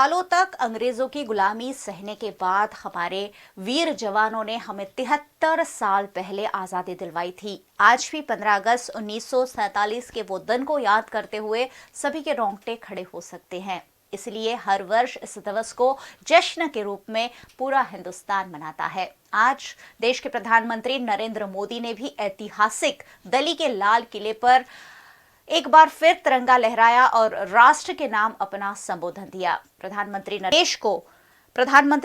सालों तक अंग्रेजों की गुलामी सहने के बाद हमारे वीर जवानों ने हमें 73 साल पहले आजादी दिलवाई थी। आज भी 15 अगस्त 1947 के वो दिन को याद करते हुए सभी के रोंगटे खड़े हो सकते हैं। इसलिए हर वर्ष इस दिवस को जश्न के रूप में पूरा हिंदुस्तान मनाता है। आज देश के प्रधानमंत्री नरेंद्र मोदी ने भी ऐतिहासिक दिल्ली के लाल किले पर एक बार फिर तिरंगा लहराया और राष्ट्र के नाम अपना संबोधन दिया। प्रधानमंत्री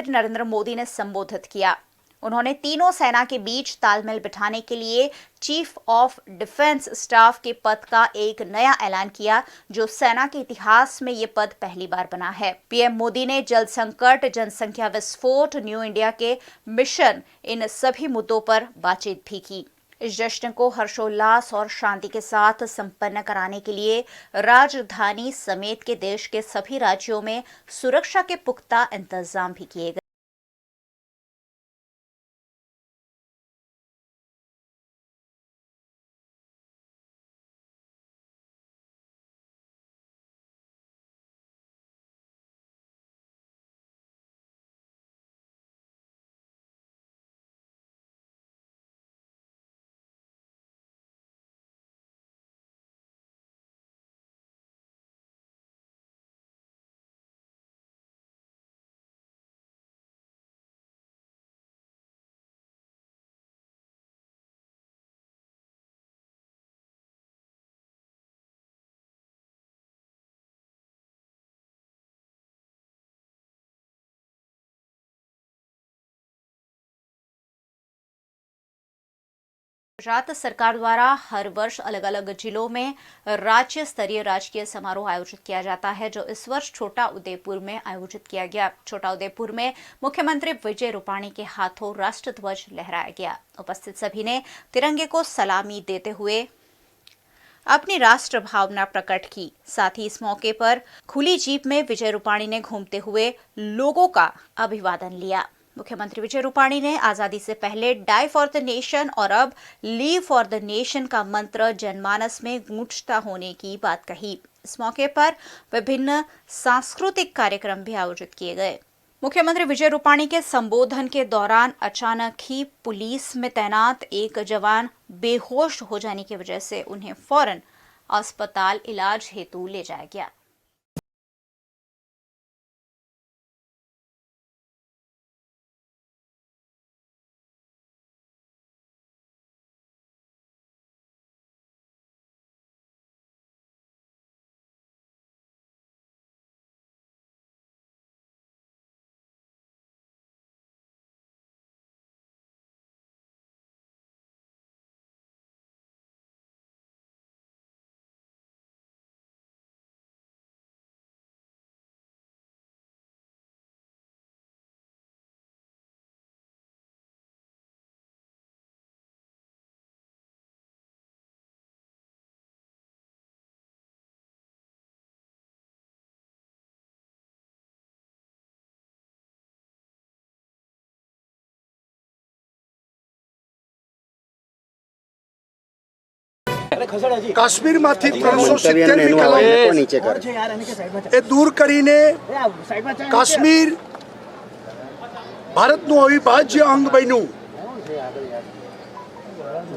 नरेंद्र मोदी ने संबोधित किया। उन्होंने तीनों सेना के बीच तालमेल बिठाने के लिए चीफ ऑफ डिफेंस स्टाफ के पद का एक नया ऐलान किया, जो सेना के इतिहास में ये पद पहली बार बना है। पीएम मोदी ने जल संकट, जनसंख्या विस्फोट, न्यू इंडिया के मिशन, इन सभी मुद्दों पर बातचीत भी की। इस जश्न को हर्षोल्लास और शांति के साथ संपन्न कराने के लिए राजधानी समेत के देश के सभी राज्यों में सुरक्षा के पुख्ता इंतजाम भी किए गए। गुजरात सरकार द्वारा हर वर्ष अलग अलग जिलों में राज्य स्तरीय राजकीय समारोह आयोजित किया जाता है, जो इस वर्ष छोटा उदेपुर में आयोजित किया गया। छोटा उदेपुर में मुख्यमंत्री विजय रूपाणी के हाथों राष्ट्र ध्वज लहराया गया। उपस्थित सभी ने तिरंगे को सलामी देते हुए अपनी राष्ट्र भावना प्रकट की। साथ ही इस मौके पर खुली जीप में विजय रूपाणी ने घूमते हुए लोगों का अभिवादन लिया। मुख्यमंत्री विजय रूपाणी ने आजादी से पहले डाई फॉर द नेशन और अब लीव फॉर द नेशन का मंत्र जनमानस में गूंजता होने की बात कही। इस मौके पर विभिन्न सांस्कृतिक कार्यक्रम भी आयोजित किए गए। मुख्यमंत्री विजय रूपाणी के संबोधन के दौरान अचानक ही पुलिस में तैनात एक जवान बेहोश हो जाने की वजह से उन्हें फौरन अस्पताल इलाज हेतु ले जाया गया। કાશ્મીરમાંથી 370મી કલમ એ દૂર કરીને કાશ્મીર ભારતનું અવિભાજ્ય અંગ બન્યું।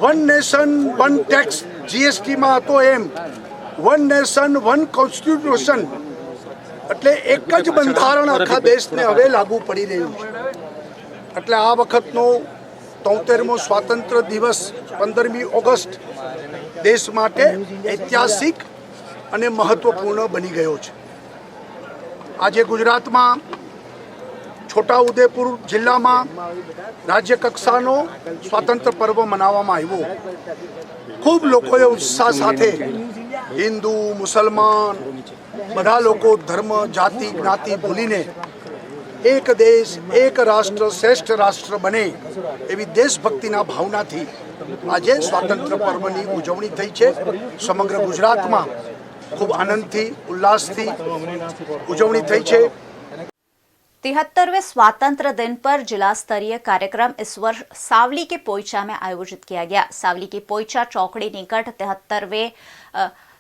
વન નેશન વન ટેક્સ જીએસટીમાં હતો એમ વન નેશન વન કોન્સ્ટિટ્યુશન, એટલે એક જ બંધારણ આખા દેશને હવે લાગુ પડી રહ્યું છે। એટલે આ વખતનો 73મો સ્વાતંત્ર્ય દિવસ 15મી ઓગસ્ટ देश माटे ऐतिहासिक अने महत्वपूर्ण बनी गयो छे। आज गुजरात में छोटा उदेपुर जिला में राज्य कक्षानो स्वातंत्र्य पर्व मनावामां आव्यो। खूब लोकोए उत्साह साथे हिंदू मुसलमान बधा लोको धर्म जाति ज्ञाति भूलीने एक देश एक राष्ट्र श्रेष्ठ राष्ट्र बने एवी देशभक्तिना भावनाथी આજે સ્વાતંત્ર્ય પર્વની ઉજવણી થઈ છે। સમગ્ર ગુજરાતમાં ખૂબ આનંદથી ઉલ્લાસથી ઉજવણી થઈ છે। 73वें स्वतंत्र दिन पर जिला स्तरीय कार्यक्रम इस वर्ष सावली के पोईचा में आयोजित किया गया। सावली के पोईचा चौकड़ी निकट 73वें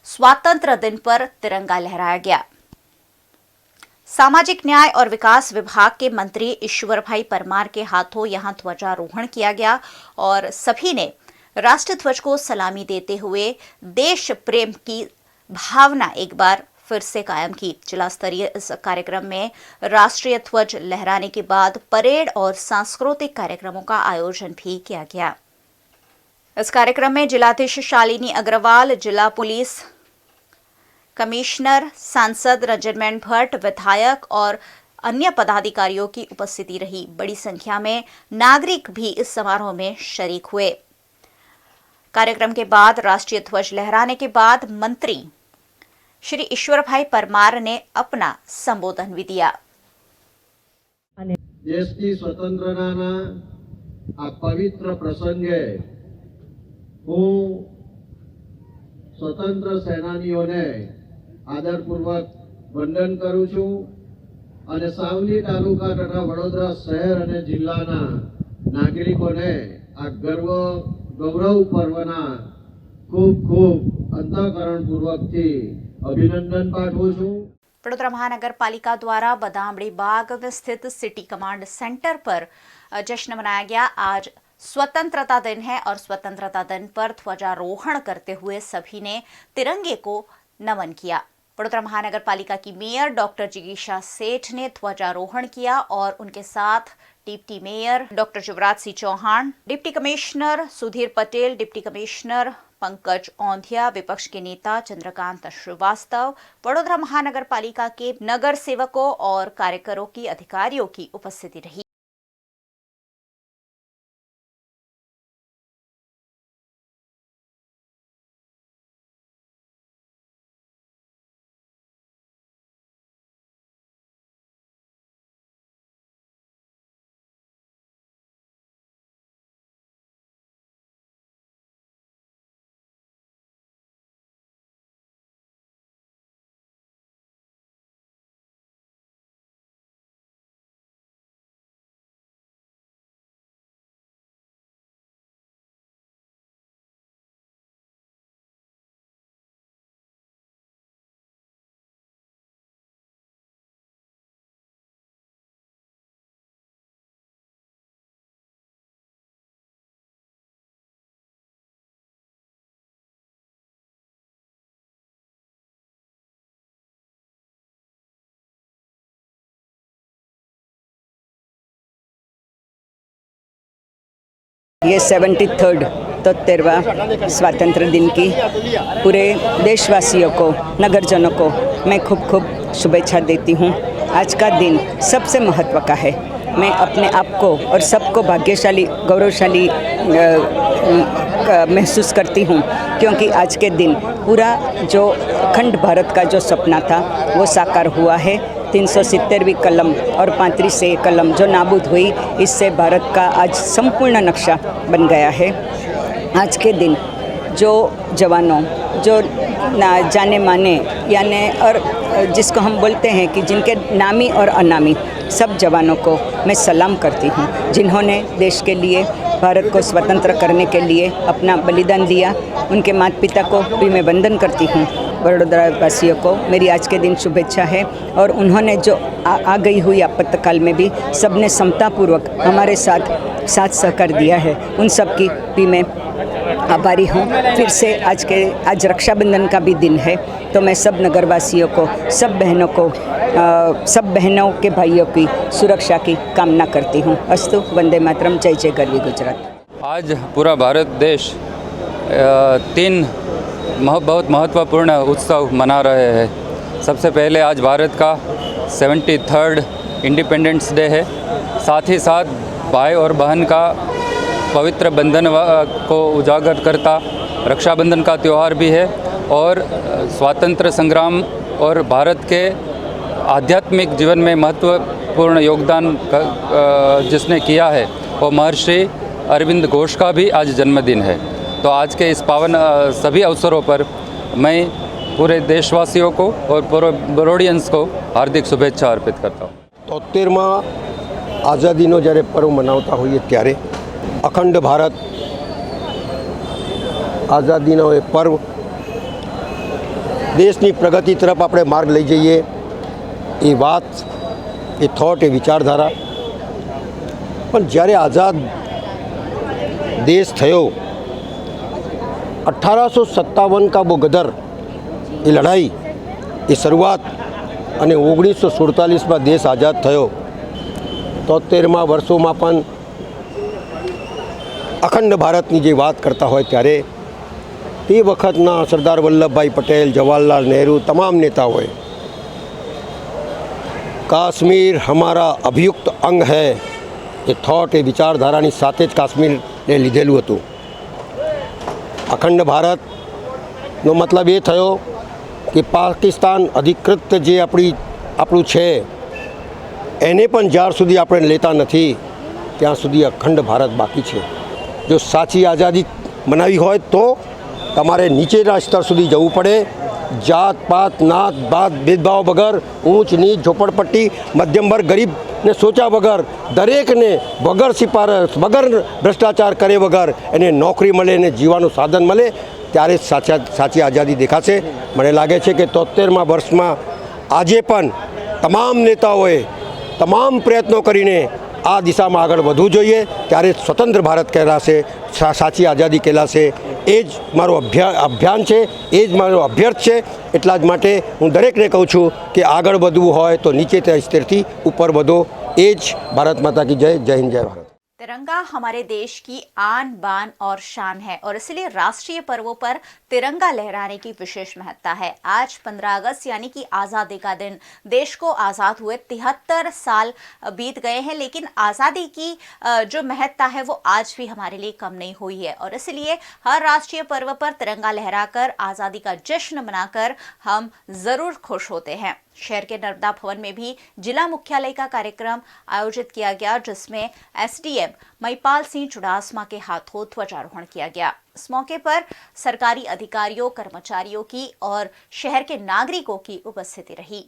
स्वतंत्र दिन पर तिरंगा लहराया गया। सामाजिक न्याय और विकास विभाग के मंत्री ईश्वरभाई परमार के हाथों यहां ध्वजारोहण किया गया और सभी ने राष्ट्र ध्वज को सलामी देते हुए देश प्रेम की भावना एक बार फिर से कायम की। जिला स्तरीय इस कार्यक्रम में राष्ट्रीय ध्वज लहराने के बाद परेड और सांस्कृतिक कार्यक्रमों का आयोजन भी किया गया। इस कार्यक्रम में जिलाधीश शालिनी अग्रवाल, जिला पुलिस कमिश्नर, सांसद रंजनमैन भट्ट, विधायक और अन्य पदाधिकारियों की उपस्थिति रही। बड़ी संख्या में नागरिक भी इस समारोह में शरीक हुए। कार्यक्रम के बाद राष्ट्रीय ध्वज लहराने के बाद मंत्री श्री ईश्वरभाई परमार ने अपना संबोधन भी दिया। देश की स्वतंत्रताना आ पवित्र प्रसंगे हूँ स्वतंत्र सेनानीओने आदरपूर्वक वंदन करूँ छूं અને સાવલી તાલુકા તથા વડોદરા શહેર અને જિલ્લાના નાગરિકોને આ ગૌરવ પર્વના ખૂબ ખૂબ અંતઃકરણપૂર્વકથી અભિનંદन પાઠવું છું। वडोदरा महानगर पालिका द्वारा बदामड़ी बाग में स्थित सिटी कमांड सेंटर पर जश्न मनाया गया। आज स्वतंत्रता दिन है और स्वतंत्रता दिन पर ध्वजारोहण करते हुए सभी ने तिरंगे को नमन किया। वडोदरा महानगर पालिका की मेयर डॉक्टर जिगीशा सेठ ने ध्वजारोहण किया और उनके साथ deputy mayor doctor Yuvraj Singh Chauhan, deputy commissioner Sudhir Patel, deputy commissioner Pankaj Aundhiya, विपक्ष के नेता चंद्रकांत श्रीवास्तव, वडोदरा महानगर पालिका के नगर सेवकों और कार्यकरों की अधिकारियों की उपस्थिति रही। ये 73rd 73वां स्वातंत्र दिन की पूरे देशवासियों को, नगरजनों को मैं खूब खूब शुभेच्छा देती हूँ। आज का दिन सबसे महत्व का है। मैं अपने आप को और सबको भाग्यशाली, गौरवशाली महसूस करती हूँ, क्योंकि आज के दिन पूरा जो अखंड भारत का जो सपना था वो साकार हुआ है। 370वीं कलम और 35 कलम जो नाबूद हुई, इससे भारत का आज संपूर्ण नक्शा बन गया है। आज के दिन जो जवानों, जो जाने माने यानी और जिसको हम बोलते हैं कि जिनके नामी और अनामी सब जवानों को मैं सलाम करती हूँ, जिन्होंने देश के लिए, भारत को स्वतंत्र करने के लिए अपना बलिदान दिया। उनके माता पिता को भी मैं वंदन करती हूँ। वडोदरा वासियों को मेरी आज के दिन शुभेच्छा है। और उन्होंने जो आ गई हुई आपातकाल में भी सबने समतापूर्वक हमारे साथ सहकार दिया है, उन सब की भी मैं आभारी हूँ। फिर से आज रक्षाबंधन का भी दिन है, तो मैं सब नगरवासियों को, सब बहनों के भाइयों की सुरक्षा की कामना करती हूँ। अस्तु, वंदे मातरम, जय जय गरवी गुजरात। आज पूरा भारत देश 3 बहुत महत्वपूर्ण उत्सव मना रहे हैं। सबसे पहले आज भारत का 73rd इंडिपेंडेंस डे है। साथ ही साथ भाई और बहन का पवित्र बंधन को उजागर करता रक्षाबंधन का त्यौहार भी है। और स्वातंत्र संग्राम और भारत के आध्यात्मिक जीवन में महत्वपूर्ण योगदान जिसने किया है वो महर्षि अरविंद घोष का भी आज जन्मदिन है। तो आज के इस पावन सभी अवसरों पर मैं पूरे देशवासियों को और पूरे बरोडियंस को हार्दिक शुभेच्छा अर्पित करता हूँ। 73માં આઝાદીનો જ્યારે પર્વ મનાવતા હોઈએ ત્યારે અખંડ ભારત આઝાદીનો એ પર્વ દેશની પ્રગતિ તરફ આપણે માર્ગ લઈ જઈએ એ વાત એ થોટ, એ વિચારધારા. પણ જ્યારે આઝાદ દેશ થયો, 1857 का वो गदर, ये लड़ाई, ये शुरुआत અને 1947 દેશ આઝાદ થયો. 73મા વર્ષોમાં પણ અખંડ ભારતની જે વાત કરતા હોય ત્યારે તે વખતના સરદાર વલ્લભભાઈ પટેલ, જવાહરલાલ નહેરુ, તમામ નેતાઓએ કાશ્મીર હમારા અભિયુક્ત અંગ હૈ એ થોટ, એ વિચારધારાની સાથે જ કાશ્મીરને લીધેલું હતું. અખંડ ભારતનો મતલબ એ થયો કે પાકિસ્તાન અધિકૃત જે આપણું છે એને પણ જ્યાર સુધી આપણે લેતા નથી ત્યાં સુધી અખંડ ભારત બાકી છે. જો સાચી આઝાદી મનાવી હોય તો તમારે નીચેના સ્તર સુધી જવું પડે. જાત પાત, નાત ભાત ભેદભાવ વગર, ઊંચ નીચ, ઝોપડપટ્ટી, મધ્યમ વર્ગ, ગરીબને સોચા વગર દરેકને વગર સિફારસ, વગર ભ્રષ્ટાચાર કરે વગર એને નોકરી મળે, એને જીવવાનું સાધન મળે, ત્યારે સાચી આઝાદી દેખાશે. મને લાગે છે કે 73મા વર્ષમાં આજે પણ તમામ નેતાઓએ તમામ પ્રયત્નો કરીને આ દિશામાં આગળ વધવું જોઈએ. ત્યારે સ્વતંત્ર ભારત કહેલાશે, સાચી આઝાદી કહેલાશે. એ જ મારો અભિયાન છે, એ જ મારો અભ્યર્થ છે. એટલા જ માટે હું દરેકને કહું છું કે આગળ વધવું હોય તો નીચે સ્તરથી ઉપર વધો. એ જ ભારત માતા કી જય. જય હિન્દ, જય ભારત. तिरंगा हमारे देश की आन बान और शान है और इसलिए राष्ट्रीय पर्वों पर तिरंगा लहराने की विशेष महत्ता है. आज 15 अगस्त यानी कि आज़ादी का दिन. देश को आज़ाद हुए 73 साल बीत गए हैं, लेकिन आज़ादी की जो महत्ता है वो आज भी हमारे लिए कम नहीं हुई है और इसलिए हर राष्ट्रीय पर्व पर तिरंगा लहराकर आज़ादी का जश्न मनाकर हम ज़रूर खुश होते हैं. शहर के नर्मदा भवन में भी जिला मुख्यालय का कार्यक्रम आयोजित किया गया, जिसमें एसडीएम महिपाल सिंह चुडासमा के हाथों ध्वजारोहण किया गया. इस मौके पर सरकारी अधिकारियों, कर्मचारियों की और शहर के नागरिकों की उपस्थिति रही.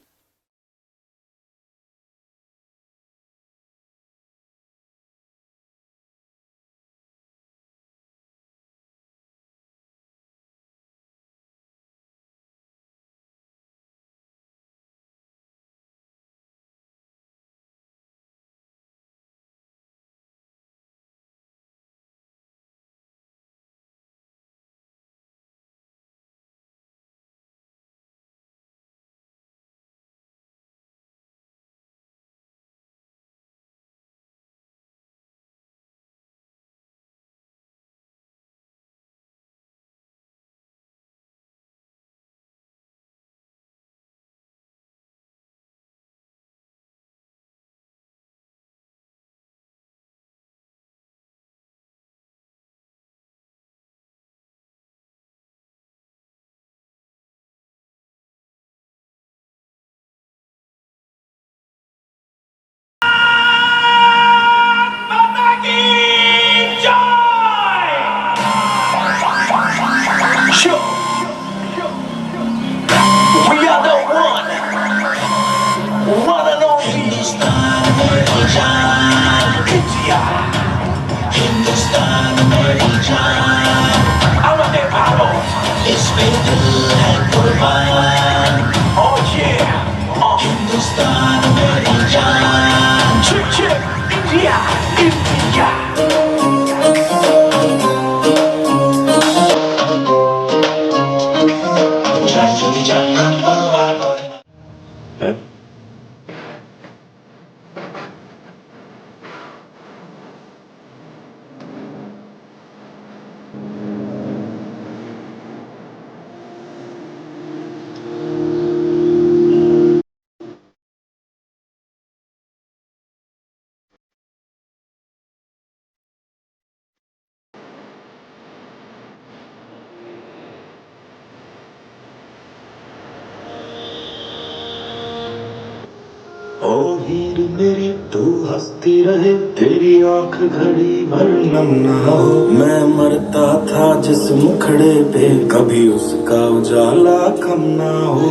ओ हीर मेरी तू हंसती रहे, तेरी आंख घड़ी भर नम ना हो. मैं मरता था जिस मुखड़े पे, कभी उसका उजाला कम ना हो.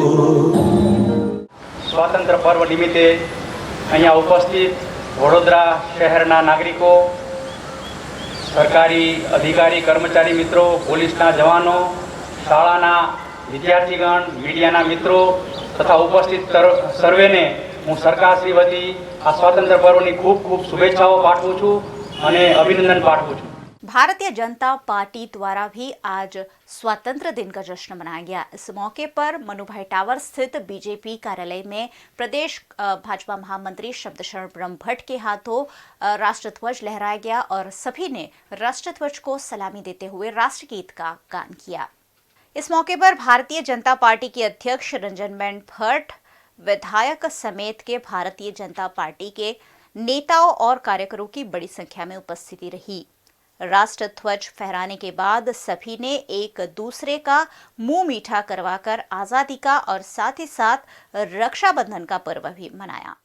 સ્વાતંત્ર્ય પર્વ નિમિત્તે અહીંયા ઉપસ્થિત વડોદરા શહેરના નાગરિકો, સરકારી અધિકારી, કર્મચારી મિત્રો, પોલીસના જવાનો, શાળાના વિદ્યાર્થીગણ, મીડિયાના મિત્રો તથા ઉપસ્થિત સર્વેને હું સરકારશ્રી વતી આ સ્વાતંત્ર્ય પર્વની ખૂબ ખૂબ શુભેચ્છાઓ પાઠવું છું અને અભિનંદન પાઠવું છું। भारतीय जनता पार्टी द्वारा भी आज स्वतंत्र दिन का जश्न मनाया गया। इस मौके पर मनुभाई टावर स्थित बीजेपी कार्यालय में प्रदेश भाजपा महामंत्री शब्दशरण ब्रह्मभट्ट के हाथों राष्ट्रध्वज लहराया गया और सभी ने राष्ट्रध्वज को सलामी देते हुए राष्ट्रगीत का गान किया। इस मौके पर भारतीय जनता पार्टी के अध्यक्ष रंजनबेन भट्ट, विधायक समेत के भारतीय जनता पार्टी के नेताओं और कार्यकरों की बड़ी संख्या में उपस्थिति रही। राष्ट्र ध्वज फहराने के बाद सभी ने एक दूसरे का मुंह मीठा करवाकर आजादी का और साथ ही साथ रक्षाबंधन का पर्व भी मनाया।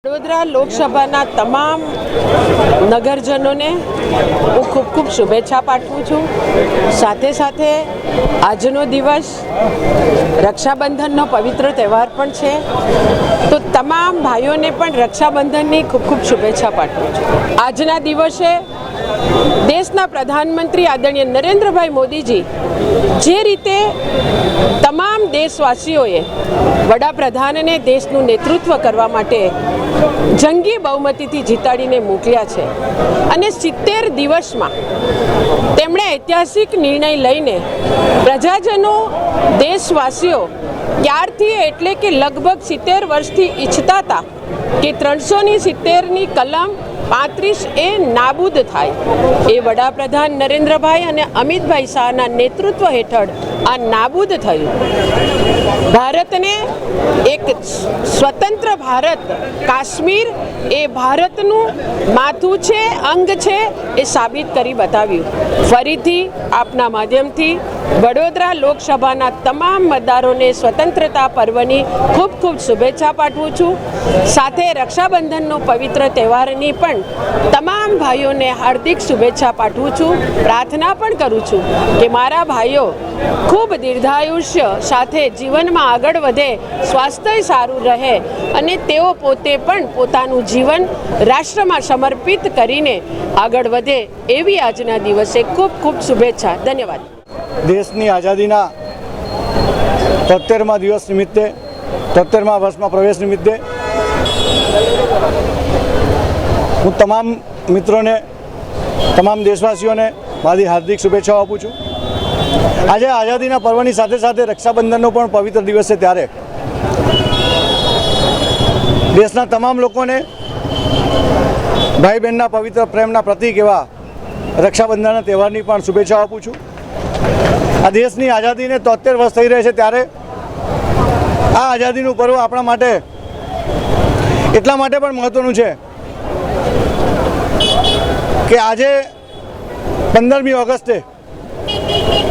વડોદરા લોકસભાના તમામ નગરજનોને હું ખૂબ ખૂબ શુભેચ્છા પાઠવું છું। સાથે સાથે આજનો દિવસ રક્ષાબંધનનો પવિત્ર તહેવાર પણ છે, તો તમામ ભાઈઓને પણ રક્ષાબંધનની ખૂબ ખૂબ શુભેચ્છા પાઠવું છું। આજના દિવસે દેશના પ્રધાનમંત્રી આદરણીય નરેન્દ્રભાઈ મોદીજી જે રીતે તમામ દેશવાસીઓએ વડાપ્રધાનને દેશનું નેતૃત્વ કરવા માટે જંગી બહુમતીથી જીતાડીને મોકલ્યા છે અને 70 દિવસમાં તેમણે ઐતિહાસિક નિર્ણય લઈને પ્રજાજનો દેશવાસીઓ ક્યારથી એટલે કે લગભગ 70 વર્ષથી ઈચ્છતા હતા કે 370ની કલમ 35 એ નાબૂદ થાય। એ વડાપ્રધાન નરેન્દ્રભાઈ અને અમિતભાઈ શાહના નેતૃત્વ હેઠળ આ નાબૂદ થયું। ભારતને એક સ્વતંત્ર ભારત, કાશ્મીર એ ભારતનું માથું છે, અંગ છે, એ સાબિત કરી બતાવ્યું। ફરીથી આપના માધ્યમથી વડોદરા લોકસભાના તમામ મતદારોને સ્વતંત્રતા પર્વની ખૂબ ખૂબ શુભેચ્છા પાઠવું છું। સાથે રક્ષાબંધનનો પવિત્ર તહેવારની પણ તમામ ભાઈઓને હાર્દિક શુભેચ્છા પાઠવું છું। પ્રાર્થના પણ કરું છું કે મારા ભાઈઓ ખૂબ દીર્ઘાયુષ્ય સાથે જીવનમાં આગળ વધે, સ્વાસ્થ્ય સારું રહે અને તેઓ પોતે પણ પોતાનું જીવન રાષ્ટ્રમાં સમર્પિત કરીને આગળ વધે, એવી આજના દિવસે ખૂબ ખૂબ શુભેચ્છા। ધન્યવાદ। દેશની આઝાદીના 73મા દિવસ નિમિત્તે, 73મા વર્ષમાં પ્રવેશ નિમિત્તે હું તમામ મિત્રોને, તમામ દેશવાસીઓને મારી હાર્દિક શુભેચ્છાઓ આપું છું। આજે આઝાદીના પર્વની સાથે સાથે રક્ષાબંધનનો પણ પવિત્ર દિવસ છે, ત્યારે દેશના તમામ લોકોને ભાઈ બહેનના પવિત્ર પ્રેમના પ્રતીક એવા રક્ષાબંધનના તહેવારની પણ શુભેચ્છાઓ આપું છું। આ દેશની આઝાદીને 73 વર્ષ થઈ રહે છે, ત્યારે આ આઝાદીનું પર્વ આપણા માટે એટલા માટે પણ મહત્ત્વનું છે કે આજે 15મી ઓગસ્ટે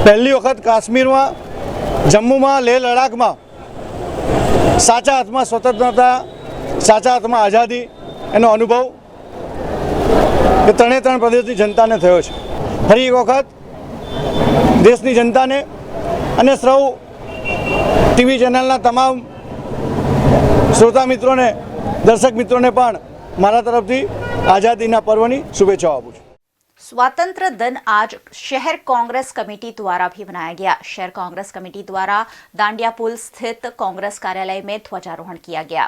પહેલી વખત કાશ્મીરમાં, જમ્મુમાં, લેહ લડાખમાં સાચા અર્થમાં સ્વતંત્રતા, સાચા અર્થમાં આઝાદી એનો અનુભવ એ ત્રણે પ્રદેશની જનતાને થયો છે। ફરી એક વખત દેશની જનતાને અને સૌ ટીવી ચેનલના તમામ શ્રોતા મિત્રોને, દર્શક મિત્રોને પણ મારા તરફથી आज़ादी पर्व की शुभेच्छा आपू। स्वतंत्र दिन आज शहर कांग्रेस कमेटी द्वारा भी मनाया गया। शहर कांग्रेस कमेटी द्वारा दांडिया पुल स्थित कांग्रेस कार्यालय में ध्वजारोहण किया गया।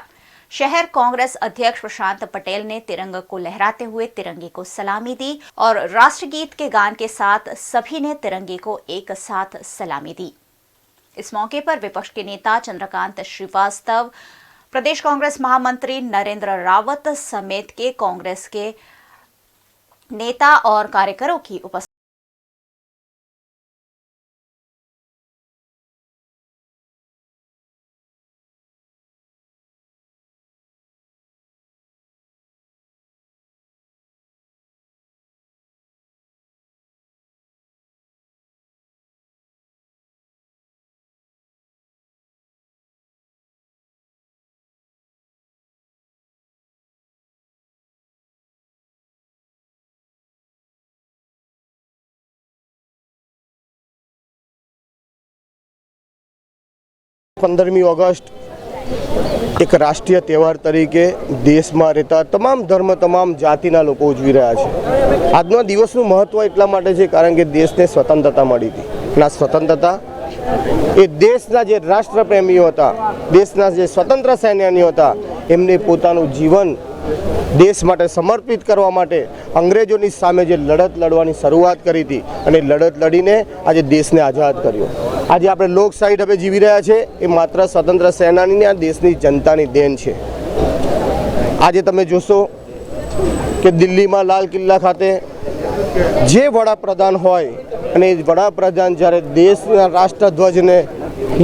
शहर कांग्रेस अध्यक्ष प्रशांत पटेल ने तिरंगे को लहराते हुए तिरंगे को सलामी दी और राष्ट्रगीत के गान के साथ सभी ने तिरंगे को एक साथ सलामी दी। इस मौके पर विपक्ष के नेता चंद्रकांत श्रीवास्तव, प्रदेश कांग्रेस महामंत्री नरेंद्र रावत समेत के कांग्रेस के नेता और कार्यकरों की उपस्थिति 15મી ઓગસ્ટ એક રાષ્ટ્રીય તહેવાર તરીકે દેશમાં રહેતા તમામ ધર્મ તમામ જાતિના લોકો ઉજવી રહ્યા છે। આજના દિવસનું મહત્ત્વ એટલા માટે છે કારણ કે દેશને સ્વતંત્રતા મળી હતી અને આ સ્વતંત્રતા એ દેશના જે રાષ્ટ્રપ્રેમીઓ હતા, દેશના જે સ્વતંત્ર સૈન્યાનીઓ હતા, એમને પોતાનું જીવન દેશ માટે સમર્પિત કરવા માટે અંગ્રેજોની સામે જે લડત લડવાની શરૂઆત કરી હતી અને લડત લડીને આજે દેશને આઝાદ કર્યો। આજે આપણે લોકશાહી ઢબે જીવી રહ્યા છે એ માત્ર સ્વતંત્ર સેનાનીની આ દેશની જનતાની દેન છે। આજે તમે જોશો કે દિલ્હીમાં લાલ કિલ્લા ખાતે જે વડાપ્રધાન હોય અને એ વડાપ્રધાન જ્યારે દેશના રાષ્ટ્રધ્વજને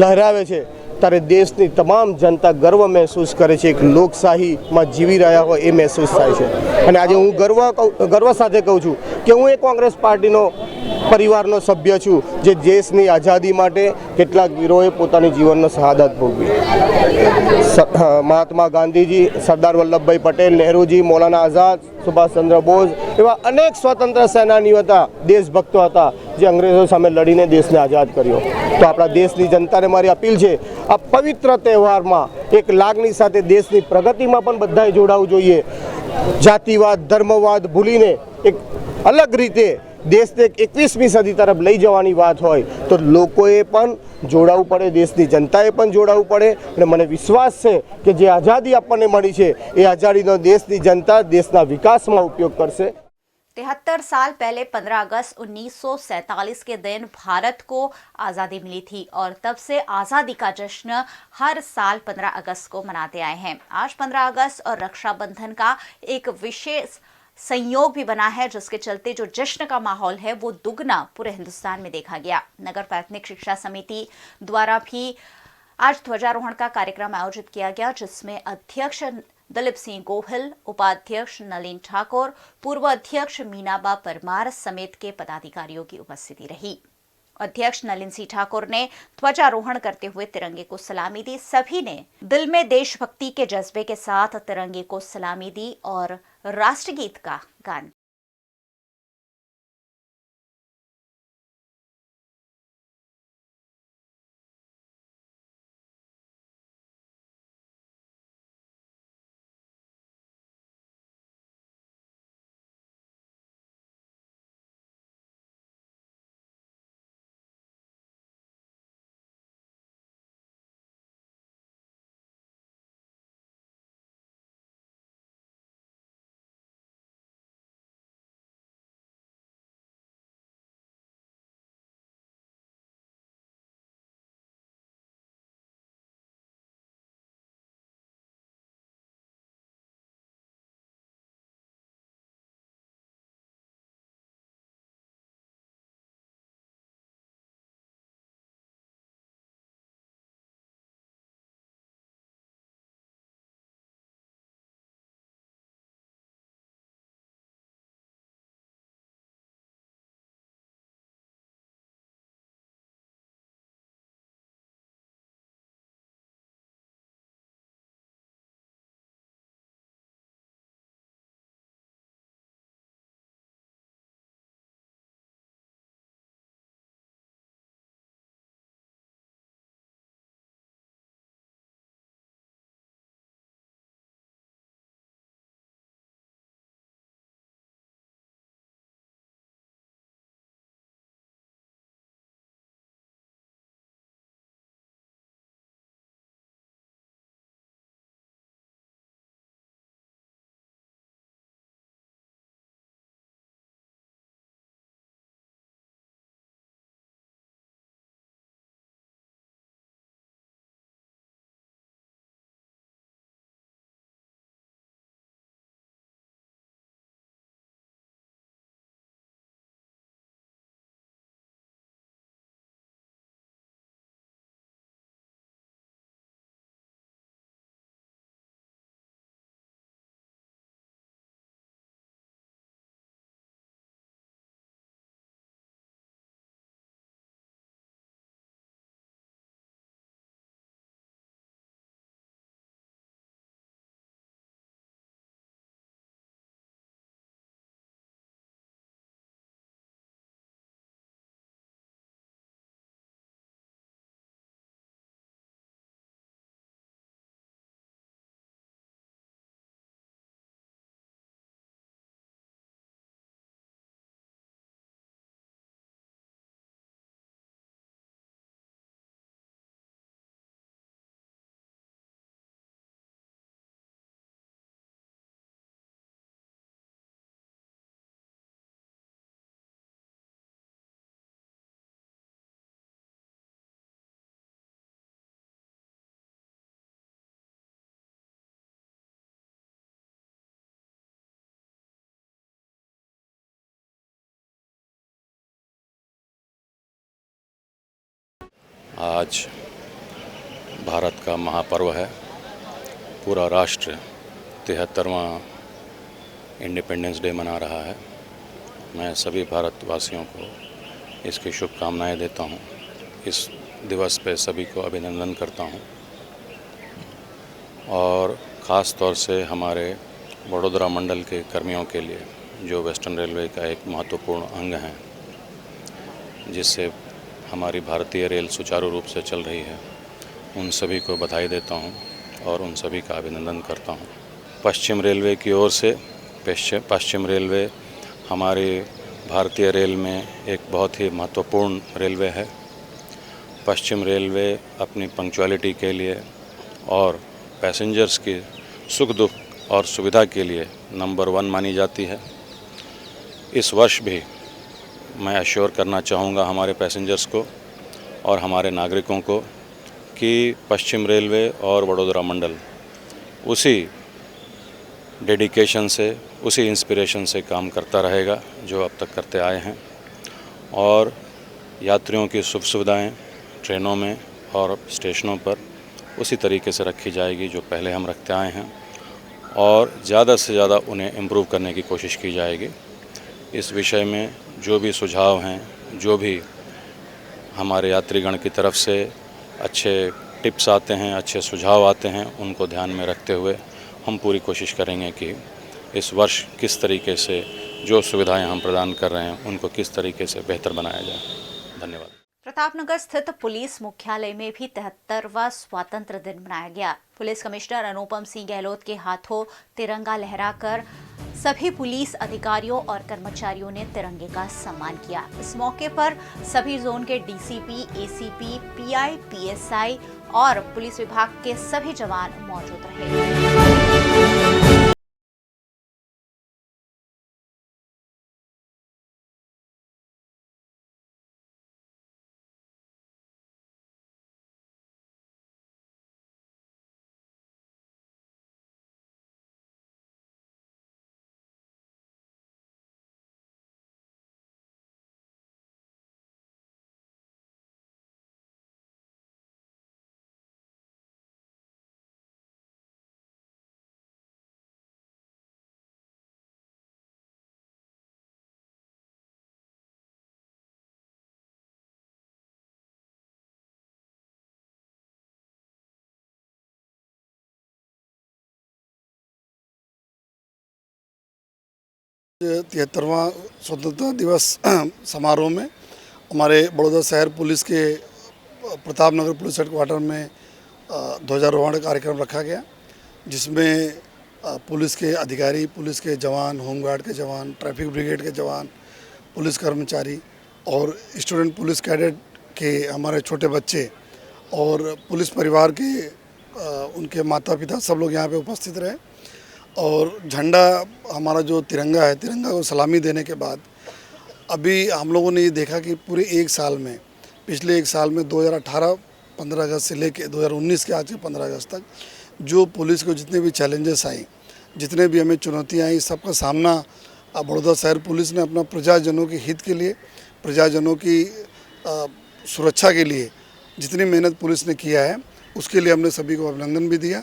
લહેરાવે છે ત્યારે દેશની તમામ જનતા ગર્વ મહેસૂસ કરે છે, એક લોકશાહીમાં જીવી રહ્યા હોય એ મહેસૂસ થાય છે। અને આજે હું ગર્વ સાથે કહું છું કે હું એ કોંગ્રેસ પાર્ટીનો પરિવારનો સભ્ય છું જે દેશની આઝાદી માટે કેટલાક વીરોએ પોતાની જીવનનો શહાદત ભોગવી। મહાત્મા ગાંધીજી, સરદાર વલ્લભભાઈ પટેલ, નહેરુજી, મૌલાના આઝાદ, સુભાષચંદ્ર બોઝ એવા અનેક સ્વતંત્ર સેનાનીઓ હતા, દેશભક્તો હતા જે અંગ્રેજો સામે લડીને દેશને આઝાદ કર્યો। તો આપણા દેશની જનતાને મારી અપીલ છે, આ પવિત્ર તહેવારમાં એક લાગણી સાથે દેશની પ્રગતિમાં પણ બધાએ જોડાવું જોઈએ। જાતિવાદ, ધર્મવાદ ભૂલીને એક અલગ રીતે દેશને 21મી સદી તરફ લઈ જવાની વાત હોય તો લોકોએ પણ જોડાવું પડે, દેશની જનતાએ પણ જોડાવું પડે। અને મને વિશ્વાસ છે કે જે આઝાદી આપણને મળી છે એ આઝાદીનો દેશની જનતા દેશના વિકાસમાં ઉપયોગ કરશે। 73 साल पहले 15 अगस्त 1947 के दिन भारत को आज़ादी मिली थी और तब से आज़ादी का जश्न हर साल 15 अगस्त को मनाते आए हैं। आज 15 अगस्त और रक्षाबंधन का एक विशेष संयोग भी बना है, जिसके चलते जो जश्न का माहौल है वो दुगना पूरे हिंदुस्तान में देखा गया। नगर प्राथमिक शिक्षा समिति द्वारा भी आज ध्वजारोहण का कार्यक्रम आयोजित किया गया, जिसमें अध्यक्ष दिलीप सिंह गोहिल, उपाध्यक्ष नलिन ठाकुर, पूर्व अध्यक्ष मीनाबा परमार समेत के पदाधिकारियों की उपस्थिति रही। अध्यक्ष नलिन सिंह ठाकुर ने ध्वजारोहण करते हुए तिरंगे को सलामी दी। सभी ने दिल में देशभक्ति के जज्बे के साथ तिरंगे को सलामी दी और राष्ट्रगीत का गान आज भारत का महापर्व है। पूरा राष्ट्र 73वां इंडिपेंडेंस डे मना रहा है। मैं सभी भारतवासियों को इसकी शुभकामनाएं देता हूं। इस दिवस पे सभी को अभिनंदन करता हूं और ख़ास तौर से हमारे वडोदरा मंडल के कर्मियों के लिए, जो वेस्टर्न रेलवे का एक महत्वपूर्ण अंग है, जिससे हमारी भारतीय रेल सुचारू रूप से चल रही है, उन सभी को बधाई देता हूं और उन सभी का अभिनंदन करता हूं। पश्चिम रेलवे की ओर से पश्चिम रेलवे हमारी भारतीय रेल में एक बहुत ही महत्वपूर्ण रेलवे है। पश्चिम रेलवे अपनी पंक्चुअलिटी के लिए और पैसेंजर्स की सुख दुख और सुविधा के लिए नंबर 1 मानी जाती है। इस वर्ष भी मैं अश्योर करना चाहूँगा हमारे पैसेंजर्स को और हमारे नागरिकों को कि पश्चिम रेलवे और वडोदरा मंडल उसी डेडिकेशन से, उसी इंस्पिरेशन से काम करता रहेगा जो अब तक करते आए हैं और यात्रियों की सुख सुविधाएँ ट्रेनों में और स्टेशनों पर उसी तरीके से रखी जाएगी जो पहले हम रखते आए हैं और ज़्यादा से ज़्यादा उन्हें इम्प्रूव करने की कोशिश की जाएगी। इस विषय में जो भी सुझाव हैं, जो भी हमारे यात्रीगण की तरफ से अच्छे टिप्स आते हैं, अच्छे सुझाव आते हैं, उनको ध्यान में रखते हुए हम पूरी कोशिश करेंगे कि इस वर्ष किस तरीके से जो सुविधाएं हम प्रदान कर रहे हैं उनको किस तरीके से बेहतर बनाया जाए। धन्यवाद। प्रतापनगर स्थित पुलिस मुख्यालय में भी 73वां स्वतंत्र दिन मनाया गया। पुलिस कमिश्नर अनुपम सिंह गहलोत के हाथों तिरंगा लहराकर सभी पुलिस अधिकारियों और कर्मचारियों ने तिरंगे का सम्मान किया। इस मौके पर सभी जोन के डीसीपी, एसीपी, पीआई, पीएसआई और पुलिस विभाग के सभी जवान मौजूद रहे। तिहत्तरवां स्वतंत्रता दिवस समारोह में हमारे बड़ौदा शहर पुलिस के प्रतापनगर पुलिस हेडक्वार्टर में ध्वजारोहण कार्यक्रम रखा गया, जिसमें पुलिस के अधिकारी, पुलिस के जवान, होमगार्ड के जवान, ट्रैफिक ब्रिगेड के जवान, पुलिस कर्मचारी और स्टूडेंट पुलिस कैडेट के हमारे छोटे बच्चे और पुलिस परिवार के उनके माता पिता सब लोग यहाँ पे उपस्थित रहे और झंडा हमारा जो तिरंगा है, तिरंगा को सलामी देने के बाद अभी हम लोगों ने ये देखा कि पूरे एक साल में, पिछले एक साल में 2018 15 अगस्त से लेकर 2019 के आज के 15 अगस्त तक जो पुलिस को जितने भी चैलेंजेस आई, जितने भी हमें चुनौतियाँ आई, सबका सामना बड़ौदा शहर पुलिस ने अपना प्रजाजनों के हित के लिए, प्रजाजनों की सुरक्षा के लिए जितनी मेहनत पुलिस ने किया है, उसके लिए हमने सभी को अभिनंदन भी दिया।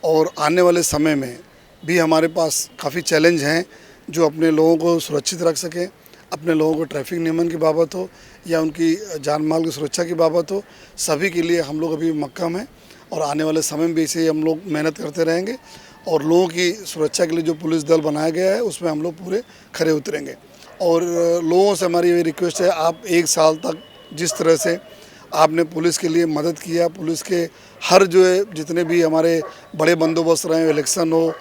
और आने वाले समय में भी हमारे पास काफ़ी चैलेंज हैं जो अपने लोगों को सुरक्षित रख सकें, अपने लोगों को ट्रैफिक नियमन की बाबत हो या उनकी जान माल की सुरक्षा की बाबत हो, सभी के लिए हम लोग अभी मक्कम हैं और आने वाले समय में भी इसे हम लोग मेहनत करते रहेंगे और लोगों की सुरक्षा के लिए जो पुलिस दल बनाया गया है उसमें हम लोग पूरे खरे उतरेंगे। और लोगों से हमारी ये रिक्वेस्ट है, आप एक साल तक जिस तरह से आपने पुलिस के लिए मदद किया, पुलिस के हर जो है जितने भी हमारे बड़े बंदोबस्त रहे, इलेक्शन हो,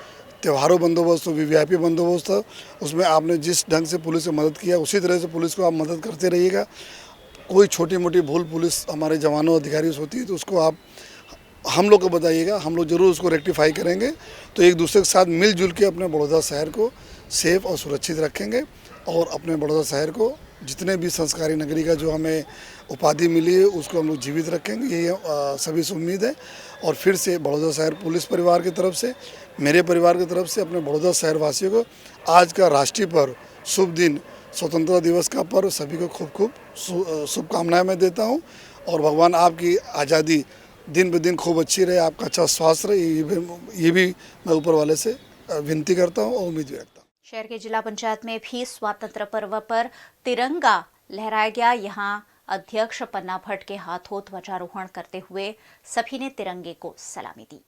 त्योहारों बंदोबस्त हो, वीवीआईपी बंदोबस्त हो, उसमें आपने जिस ढंग से पुलिस को मदद किया उसी तरह से पुलिस को आप मदद करते रहिएगा। कोई छोटी मोटी भूल पुलिस हमारे जवानों अधिकारियों से होती है तो उसको आप हम लोग को बताइएगा, हम लोग ज़रूर उसको रेक्टिफाई करेंगे। तो एक दूसरे के साथ मिलजुल के अपने बड़ौदा शहर को सेफ और सुरक्षित रखेंगे और अपने बड़ौदा शहर को जितने भी संस्कारी नगरी का जो हमें उपाधि मिली है उसको हम लोग जीवित रखेंगे, यही सभी से उम्मीद है। और फिर से बड़ौदा शहर पुलिस परिवार की तरफ से, मेरे परिवार की तरफ से अपने बड़ौदा शहर वासियों को आज का राष्ट्रीय पर्व शुभ दिन स्वतंत्रता दिवस का पर्व सभी को खूब खूब शुभकामनाएं मैं देता हूं और भगवान आपकी आज़ादी दिन ब दिन खूब अच्छी रहे, आपका अच्छा स्वास्थ्य रहे, ये भी मैं ऊपर वाले से विनती करता हूं और उम्मीद भी रखता हूं। शहर के जिला पंचायत में भी स्वतंत्र पर्व पर तिरंगा लहराया गया। यहाँ अध्यक्ष पन्ना भट्ट के हाथों ध्वजारोहण करते हुए सभी ने तिरंगे को सलामी दी।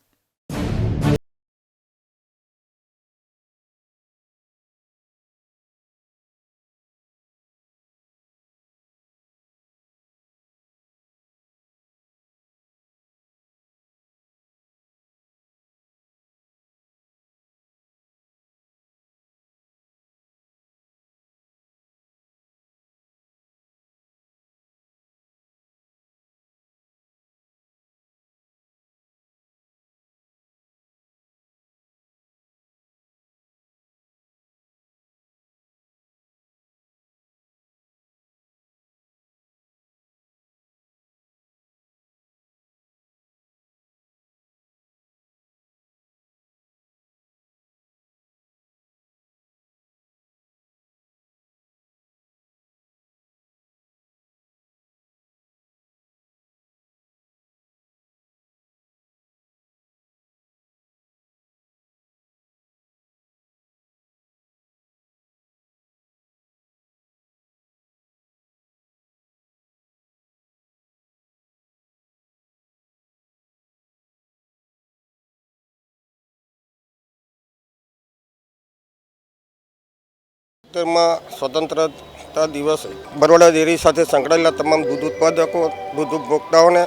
स्वतंत्रता दिवस बरोड़ा डेरी साथ संकળાયેલા तमाम दूध उत्पादकों दूध उपभोक्ताओं ने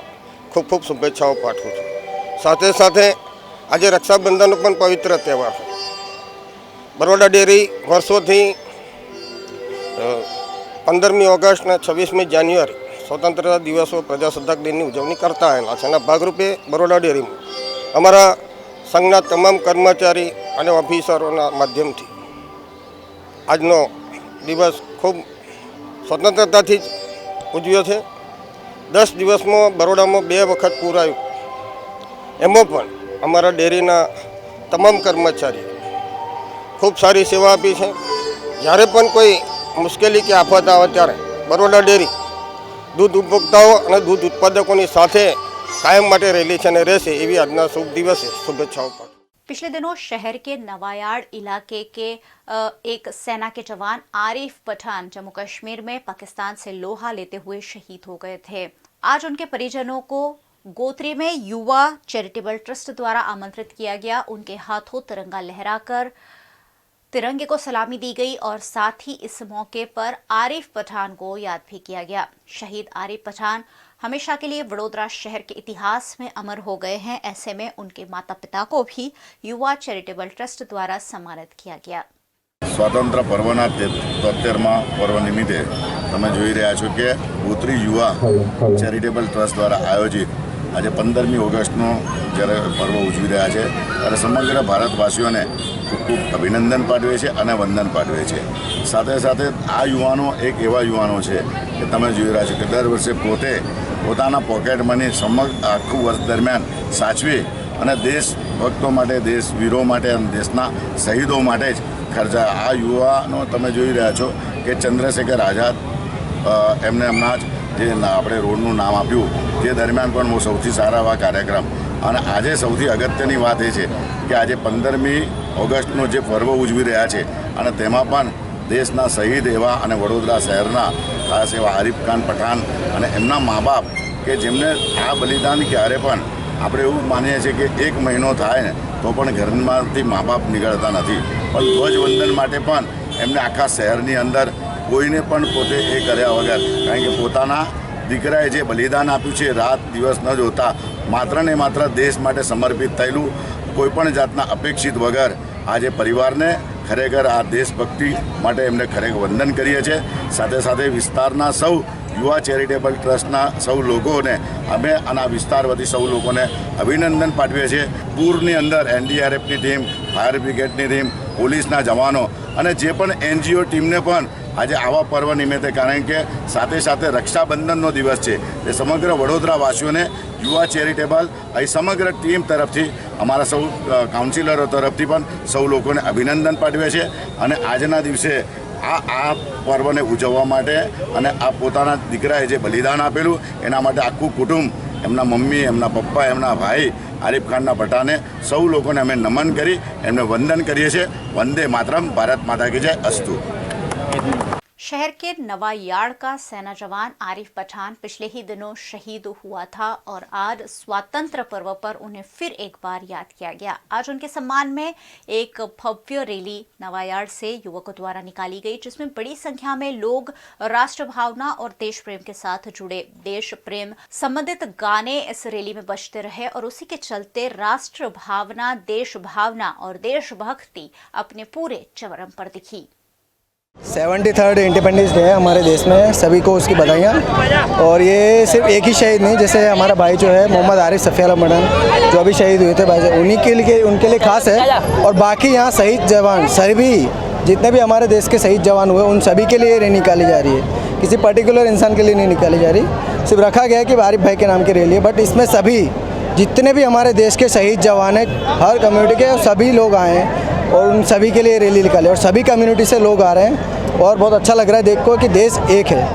खूब खूब शुभेच्छाओं पाठवुं छुं। साथे साथे आज रक्षाबंधन पण पवित्र तहेवार है। बरोड़ा डेरी वर्षोथी 15મી ઓગસ્ટ ને 26મી જાન્યુઆરી स्वतंत्रता दिवस और प्रजासत्ताक दिनની ઉજવણી करता आवेला छे। एना भागरूपे बरोड़ा डेरी अमरा संघना तमाम कर्मचारी और ऑफिसरों माध्यमथी આજનો દિવસ ખૂબ સ્વતંત્રતાથી જ ઉજવ્યો છે। 10 દિવસમાં બરોડામાં 2 વખત પૂર આવ્યું, એમાં પણ અમારા ડેરીના તમામ કર્મચારીઓ ખૂબ સારી સેવા આપી છે। જ્યારે પણ કોઈ મુશ્કેલી કે આફત આવે ત્યારે બરોડા ડેરી दूध उपभोक्ताओं और दूध उत्पादकों साथे कायम माटे रहेली छे अने रहेशे एवी आजना शुभ दिवसे शुभेच्छाओं पाठवुं। पिछले दिनों शहर के नवायाड़ इलाके के एक सेना के जवान आरिफ पठान जम्मू कश्मीर में पाकिस्तान से लोहा लेते हुए शहीद हो गए थे। आज उनके परिजनों को गोत्री में युवा चैरिटेबल ट्रस्ट द्वारा आमंत्रित किया गया। उनके हाथों तिरंगा लहराकर तिरंगे को सलामी दी गई और साथ ही इस मौके पर आरिफ पठान को याद भी किया गया। शहीद आरिफ पठान हमेशा के लिए वडोदरा शहर के इतिहास में अमर हो गए हैं। ऐसे में उनके माता पिता को भी युवा चैरिटेबल ट्रस्ट द्वारा सम्मानित किया गया। स्वतंत्र पर्वना 73मा पर्व निमित्ते तमे जोई रह्या छो के गोत्री युवा चैरिटेबल ट्रस्ट द्वारा आयोजित आज 15મી ઓગસ્ટનો જ્યારે पर्व ઉજવી રહ્યા છે ત્યારે સમગ્ર ભારતવાસીઓને ખૂબ ખૂબ અભિનંદન પાઠવે છે અને વંદન પાઠવે છે। સાથે સાથે આ યુવાનો એક એવા યુવાનો છે કે તમે જોઈ રહ્યા છો કે દર વર્ષે પોતે પોતાના પોકેટ મની સમગ્ર આખું વર્ષ દરમિયાન સાચવી અને દેશભક્તો માટે, દેશવીરો માટે અને દેશના શહીદો માટે જ ખર્ચા। આ યુવાનો તમે જોઈ રહ્યા છો કે ચંદ્રશેખર આઝાદ એમને હમણાં જ જે આપણે રોડનું નામ આપ્યું તે દરમિયાન પણ બહુ સૌથી સારા એવા કાર્યક્રમ અને આજે સૌથી અગત્યની વાત એ છે કે આજે 15મી ઓગસ્ટનો જે પર્વ ઉજવી રહ્યા છે અને તેમાં પણ દેશના શહીદ એવા અને વડોદરા શહેરના ખાસ એવા આરિફ ખાન પઠાન અને એમના મા બાપ કે જેમને આ બલિદાન ક્યારે પણ આપણે એવું માનીએ છીએ કે 1 મહિનો થાય ને તો પણ ઘરમાંથી મા બાપ નીકળતા નથી, પણ ધ્વજવંદન માટે પણ એમને આખા શહેરની અંદર કોઈને પણ પોતે એ કર્યા વગર, કારણ કે પોતાના દીકરાએ જે બલિદાન આપ્યું છે રાત દિવસ ન જોતા માત્ર ને માત્ર દેશ માટે સમર્પિત થયેલું, કોઈપણ જાતના અપેક્ષિત વગર આજે પરિવારને ખરેખર આ દેશભક્તિ માટે એમને ખરેખર વંદન કરીએ છીએ। સાથે સાથે વિસ્તારના સૌ યુવા ચેરિટેબલ ટ્રસ્ટના સૌ લોકોને અમે આના વિસ્તાર વતી સૌ લોકોને અભિનંદન પાઠવીએ છીએ। પૂરની અંદર NDRFની ટીમ, ફાયર બ્રિગેડની ટીમ, પોલીસના જવાનો અને જે પણ NGO ટીમને પણ આજે આવા પર્વ નિમિત્તે, કારણ કે સાથે સાથે રક્ષાબંધનનો દિવસ છે, એ સમગ્ર વડોદરાવાસીઓને યુવા ચેરિટેબલ અહીં સમગ્ર ટીમ તરફથી અમારા સૌ કાઉન્સિલરો તરફથી પણ સૌ લોકોને અભિનંદન પાઠવે છે અને આજના દિવસે આ પર્વને ઉજવવા માટે અને આ પોતાના દીકરાએ જે બલિદાન આપેલું એના માટે આખું કુટુંબ, એમના મમ્મી, એમના પપ્પા, એમના ભાઈ આરિફ ખાનના ભટ્ટાને સૌ લોકોને અમે નમન કરી એમને વંદન કરીએ છીએ। વંદે मातरम, भारत माता की जय, अस्तु। शहर के नवायाड़ का सेना जवान आरिफ पठान पिछले ही दिनों शहीद हुआ था और आज स्वातंत्र पर्व पर उन्हें फिर एक बार याद किया गया। आज उनके सम्मान में एक भव्य रैली नवायाड़ से युवकों द्वारा निकाली गई, जिसमें बड़ी संख्या में लोग राष्ट्र भावना और देश प्रेम के साथ जुड़े। देश प्रेम संबंधित गाने इस रैली में बजते रहे और उसी के चलते राष्ट्र भावना, देश भावना और देशभक्ति अपने पूरे चरम पर दिखी। 73rd इंडिपेंडेंस डे है हमारे देश में, सभी को उसकी बधाइयाँ। और ये सिर्फ एक ही शहीद नहीं, जैसे हमारा भाई जो है मोहम्मद आरिफ सफिया मडन जो अभी शहीद हुए थे भाई, उनके लिए खास है। और बाकी यहाँ शहीद जवान सभी जितने भी हमारे देश के शहीद जवान हुए उन सभी के लिए रैली निकाली जा रही है, किसी पर्टिकुलर इंसान के लिए नहीं निकाली जा रही। सिर्फ रखा गया है कि आरिफ भाई के नाम की रैली है, बट इसमें सभी जितने भी हमारे देश के शहीद जवान हैं, हर कम्युनिटी के सभी लोग आए हैं और उन सभी के लिए रैली निकाले और सभी कम्युनिटी से लोग आ रहे हैं और बहुत अच्छा लग रहा है देख को कि देश एक है।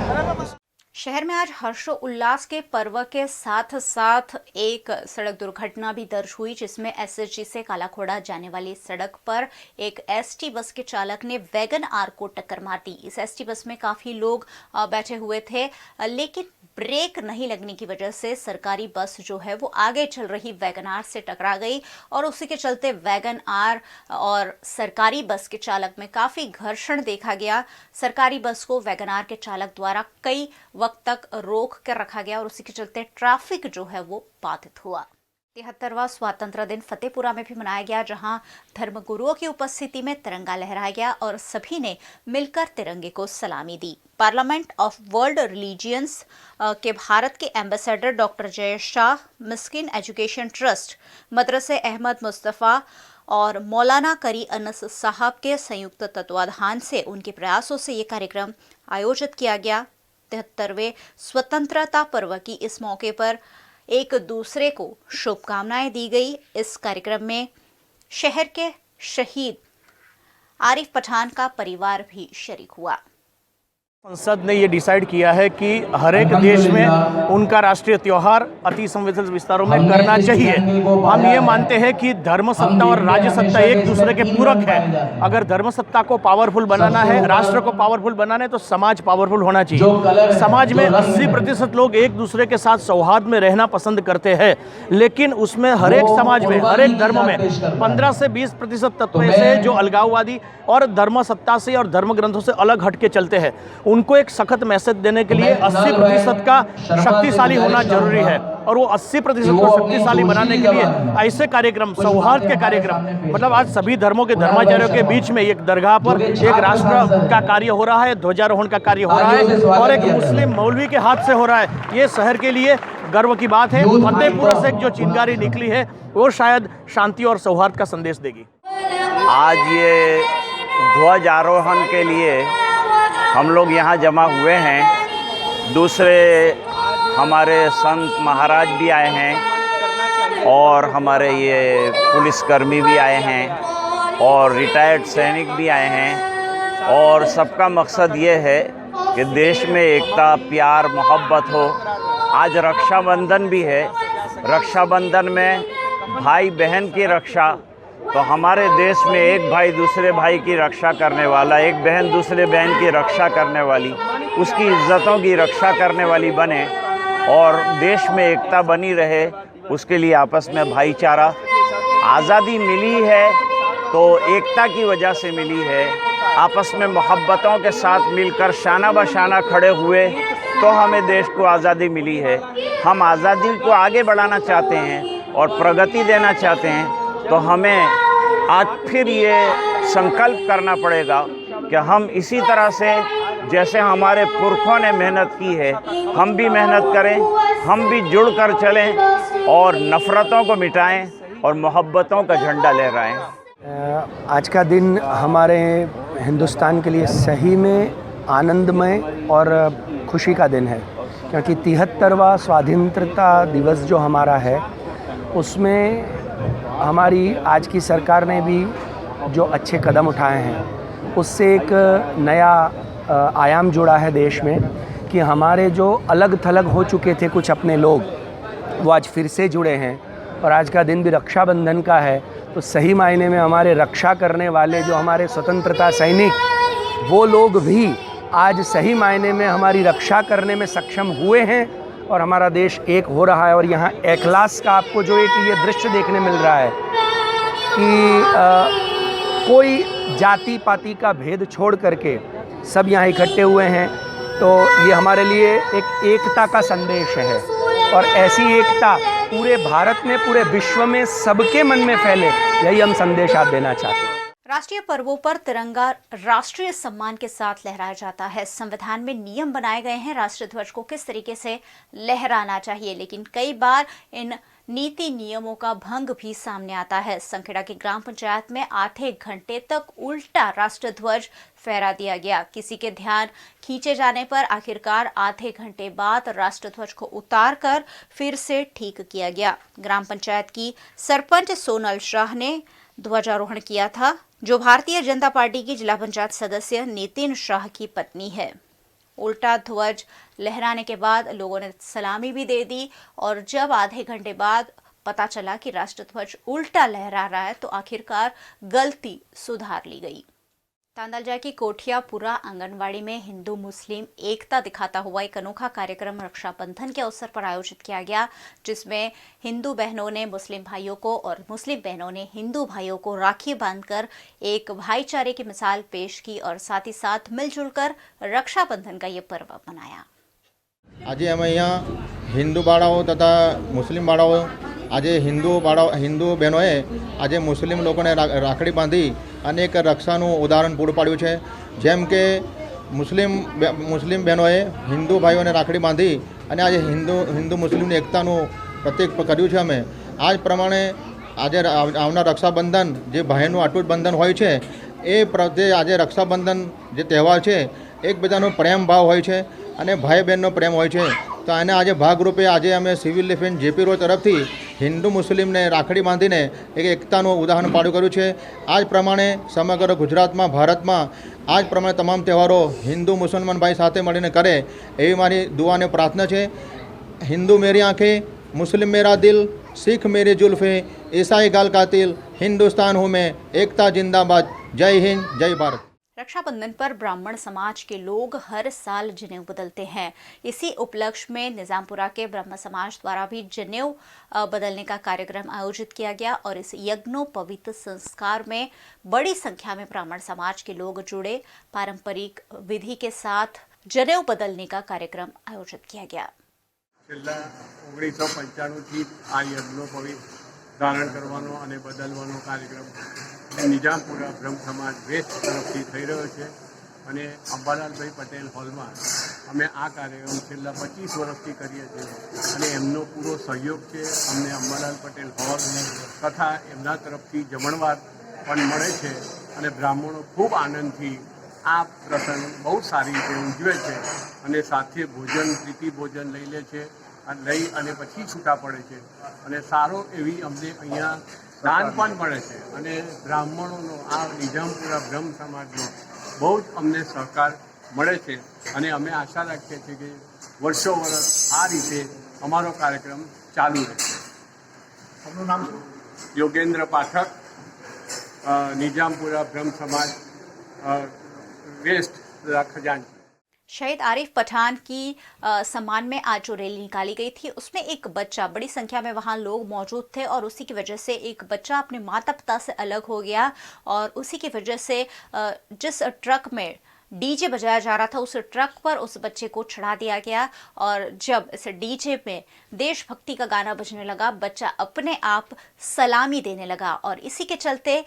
शहर में आज हर्षोल्लास के पर्व के साथ साथ एक सड़क दुर्घटना भी दर्ज हुई, जिसमें एसएसजी से कालाखोड़ा जाने वाली सड़क पर एक एसटी बस के चालक ने वैगन आर को टक्कर मार दी। इस एसटी बस में काफी लोग बैठे हुए थे, लेकिन ब्रेक नहीं लगने की वजह से सरकारी बस जो है वो आगे चल रही वैगन आर से टकरा गई और उसी के चलते वैगन आर और सरकारी बस के चालक में काफी घर्षण देखा गया। सरकारी बस को वैगन आर के चालक द्वारा कई वक्त तक रोक कर रखा गया और उसी के चलते ट्रैफिक जो है वो बाधित हुआ। 73वां स्वतंत्रता दिन फतेहपुरा में भी मनाया गया, जहां धर्मगुरुओं की उपस्थिति में तिरंगा लहराया गया और सभी ने मिलकर तिरंगे को सलामी दी। पार्लियामेंट ऑफ वर्ल्ड रिलीजियंस के भारत के ambassador doctor Jay Shah, Miskin education trust, मदरसे अहमद मुस्तफ़ा और मौलाना करी अनस साहब के संयुक्त तत्वाधान से उनके प्रयासों से ये कार्यक्रम आयोजित किया गया। 73वें स्वतंत्रता पर्व की इस मौके पर एक दूसरे को शुभकामनाएं दी गई। इस कार्यक्रम में शहर के शहीद आरिफ पठान का परिवार भी शरीक हुआ। संसद ने ये डिसाइड किया है कि हर एक देश में उनका राष्ट्रीय त्यौहार अति संवेदनशील विस्तारों में करना चाहिए। हम ये मानते हैं कि धर्म सत्ता और राज्य सत्ता एक दूसरे के पूरक है। अगर धर्म सत्ता को पावरफुल बनाना है, राष्ट्र को पावरफुल बनाना है, तो समाज पावरफुल होना चाहिए। समाज में 80% लोग एक दूसरे के साथ सौहार्द में रहना पसंद करते हैं, लेकिन उसमें हर एक समाज में, हर एक धर्म में 15 से 20% तत्व ऐसे जो अलगाववादी और धर्म सत्ता से और धर्म ग्रंथों से अलग हट के चलते हैं। उनको एक सख्त मैसेज देने के लिए 80% का शक्तिशाली होना जरूरी है और वो 80% को शक्तिशाली बनाने के लिए ऐसे कार्यक्रम, सौहार्द के कार्यक्रम, मतलब आज सभी धर्मों के धर्माचार्यों के बीच में एक दरगाह पर एक राष्ट्र का कार्य हो रहा है, ध्वजारोहण का कार्य हो रहा है और एक मुस्लिम मौलवी के हाथ से हो रहा है। ये शहर के लिए गर्व की बात है। फतेहपुरा से जो चिंगारी निकली है वो शायद शांति और सौहार्द का संदेश देगी। आज ये ध्वजारोहण के लिए हम लोग यहाँ जमा हुए हैं। दूसरे हमारे संत महाराज भी आए हैं और हमारे ये पुलिसकर्मी भी आए हैं और रिटायर्ड सैनिक भी आए हैं और सबका मकसद ये है कि देश में एकता, प्यार, मोहब्बत हो। आज रक्षाबंधन भी है। रक्षाबंधन में भाई बहन की रक्षा, तो हमारे देश में एक भाई दूसरे भाई की रक्षा करने वाला, एक बहन दूसरे बहन की रक्षा करने वाली, उसकी इज्जतों की रक्षा करने वाली बने और देश में एकता बनी रहे, उसके लिए आपस में भाईचारा। आज़ादी मिली है तो एकता की वजह से मिली है। आपस में मोहब्बतों के साथ मिलकर शाना बशाना खड़े हुए तो हमें देश को आज़ादी मिली है। हम आज़ादी को आगे बढ़ाना चाहते हैं और प्रगति देना चाहते हैं, तो हमें आज फिर ये संकल्प करना पड़ेगा कि हम इसी तरह से जैसे हमारे पुरखों ने मेहनत की है, हम भी मेहनत करें, हम भी जुड़कर चलें और नफ़रतों को मिटाएं और मोहब्बतों का झंडा लहराएं। आज का दिन हमारे हिंदुस्तान के लिए सही में आनंदमय और खुशी का दिन है, क्योंकि 73वां स्वाधीनता दिवस जो हमारा है उसमें हमारी आज की सरकार ने भी जो अच्छे कदम उठाए हैं उससे एक नया आयाम जुड़ा है देश में कि हमारे जो अलग थलग हो चुके थे कुछ अपने लोग, वो आज फिर से जुड़े हैं। और आज का दिन भी रक्षाबंधन का है, तो सही मायने में हमारे रक्षा करने वाले जो हमारे स्वतंत्रता सैनिक, वो लोग भी आज सही मायने में हमारी रक्षा करने में सक्षम हुए हैं और हमारा देश एक हो रहा है। और यहाँ एखलास का आपको जो एक ये दृश्य देखने मिल रहा है कि कोई जाति पाति का भेद छोड़ करके सब यहाँ इकट्ठे हुए हैं, तो ये हमारे लिए एक एकता का संदेश है। और ऐसी एकता पूरे भारत में, पूरे विश्व में सबके मन में फैले, यही हम संदेश आप देना चाहते हैं। राष्ट्रीय पर्वों पर तिरंगा राष्ट्रीय सम्मान के साथ लहराया जाता है। संविधान में नियम बनाए गए हैं राष्ट्रीय ध्वज को किस तरीके से लहराना चाहिए, लेकिन कई बार इन नीति नियमों का भंग भी सामने आता है। संखेड़ा की ग्राम पंचायत में आधे घंटे तक उल्टा राष्ट्रीय ध्वज फहरा दिया गया। किसी के ध्यान खींचे जाने पर आखिरकार आधे घंटे बाद राष्ट्रीय ध्वज को उतार कर फिर से ठीक किया गया। ग्राम पंचायत की सरपंच सोनल शाह ने ध्वजारोहण किया था, जो भारतीय जनता पार्टी की जिला पंचायत सदस्य नितिन शाह की पत्नी है। उल्टा ध्वज लहराने के बाद लोगों ने सलामी भी दे दी और जब आधे घंटे बाद पता चला कि राष्ट्रीय ध्वज उल्टा लहरा रहा है तो आखिरकार गलती सुधार ली गई। तांदलजा की कोठियापुरा आंगनवाड़ी में हिंदू मुस्लिम एकता दिखाता हुआ एक अनोखा कार्यक्रम रक्षाबंधन के अवसर पर आयोजित किया गया, जिसमें हिंदू बहनों ने मुस्लिम भाइयों को और मुस्लिम बहनों ने हिंदू भाइयों को राखी बांधकर एक भाईचारे की मिसाल पेश की और साथ ही साथ मिलजुल कर रक्षाबंधन का ये पर्व मनाया। आज अमे अहींया हिंदू बाळाओ तथा मुस्लिम बाळाओ आज हिंदू बहनोए आज मुस्लिम लोगोने राखड़ी बांधी અને એક રક્ષાનું ઉદાહરણ પૂરું પાડ્યું છે। જેમ કે મુસ્લિમ બહેનોએ હિન્દુ ભાઈઓને રાખડી બાંધી અને આજે હિન્દુ મુસ્લિમની એકતાનું પ્રતીક કર્યું છે। અમે આ જ પ્રમાણે આજે આવનાર રક્ષાબંધન જે ભાઈનું અતૂટ બંધન હોય છે એ પ્રત્યે આજે રક્ષાબંધન જે તહેવાર છે એકબીજાનો પ્રેમ ભાવ હોય છે અને ભાઈ બહેનનો પ્રેમ હોય છે। તો આને આજે ભાગરૂપે આજે અમે સિવિલ ડિફેન્સ જેપી રોડ તરફથી હિન્દુ મુસ્લિમને રાખડી બાંધીને એક એકતાનું ઉદાહરણ પાડું કર્યું છે। આ જ પ્રમાણે સમગ્ર ગુજરાતમાં, ભારતમાં આ જ પ્રમાણે તમામ તહેવારો હિન્દુ મુસલમાન ભાઈ સાથે મળીને કરે એવી મારી દુઆ અને પ્રાર્થના છે। હિન્દુ મેરી આંખેं, मुस्लिम मेरा दिल, सिख मेरी जुल्फ़ें, ईसाई गाल कातिल, हिंदुस्तान हूँ मैं, एकता जिंदाबाद, जय हिंद, जय भारत। रक्षाबंधन पर ब्राह्मण समाज के लोग हर साल जनेऊ बदलते हैं। इसी उपलक्ष्य में निजामपुरा के ब्रह्म समाज द्वारा भी जनेऊ बदलने का कार्यक्रम आयोजित किया गया और इस यज्ञोपवीत संस्कार में बड़ी संख्या में ब्राह्मण समाज के लोग जुड़े। पारंपरिक विधि के साथ जनेऊ बदलने का कार्यक्रम आयोजित किया गया। છેલ્લા 1995થી આ યજ્ઞોપવીત ધારણ કરવાનો અને બદલવાનો કાર્યક્રમ નિજામપુરા બ્રહ્મ સમાજ વેસ્ટ તરફથી થઈ રહ્યો છે અને અંબાલાલભાઈ પટેલ હોલમાં અમે આ કાર્યક્રમ છેલ્લા 25 વર્ષથી કરીએ છીએ અને એમનો પૂરો સહયોગ છે। અમને અંબાલાલ પટેલ હોલ તથા એમના તરફથી જમણવાર પણ મળે છે અને બ્રાહ્મણો ખૂબ આનંદથી આ પ્રસંગ બહુ સારી રીતે ઉજવે છે અને સાથે ભોજન, પ્રીતિ ભોજન લઈ લે છે અને લઈ અને પછી છૂટા પડે છે અને સારો એવી અમને અહીંયા દાન પણ મળે છે અને બ્રાહ્મણોનો આ નિજામપુરા બ્રહ્મ સમાજનો બહુ જ અમને સહકાર મળે છે અને અમે આશા રાખીએ છીએ કે વર્ષો વર્ષ આ રીતે અમારો કાર્યક્રમ ચાલુ રહેશે। આપનું નામ શું? યોગેન્દ્ર પાઠક, निजामपुरा ब्रह्म समाज वेस्ट खजांची। शहीद आरिफ पठान की सम्मान में आज जो रैली निकाली गई थी उसमें एक बच्चा, बड़ी संख्या में वहां लोग मौजूद थे और उसी की वजह से एक बच्चा अपने माता पिता से अलग हो गया और उसी की वजह से जिस ट्रक में डीजे बजाया जा रहा था उस ट्रक पर उस बच्चे को चढ़ा दिया गया और जब इस डीजे में देशभक्ति का गाना बजने लगा, बच्चा अपने आप सलामी देने लगा और इसी के चलते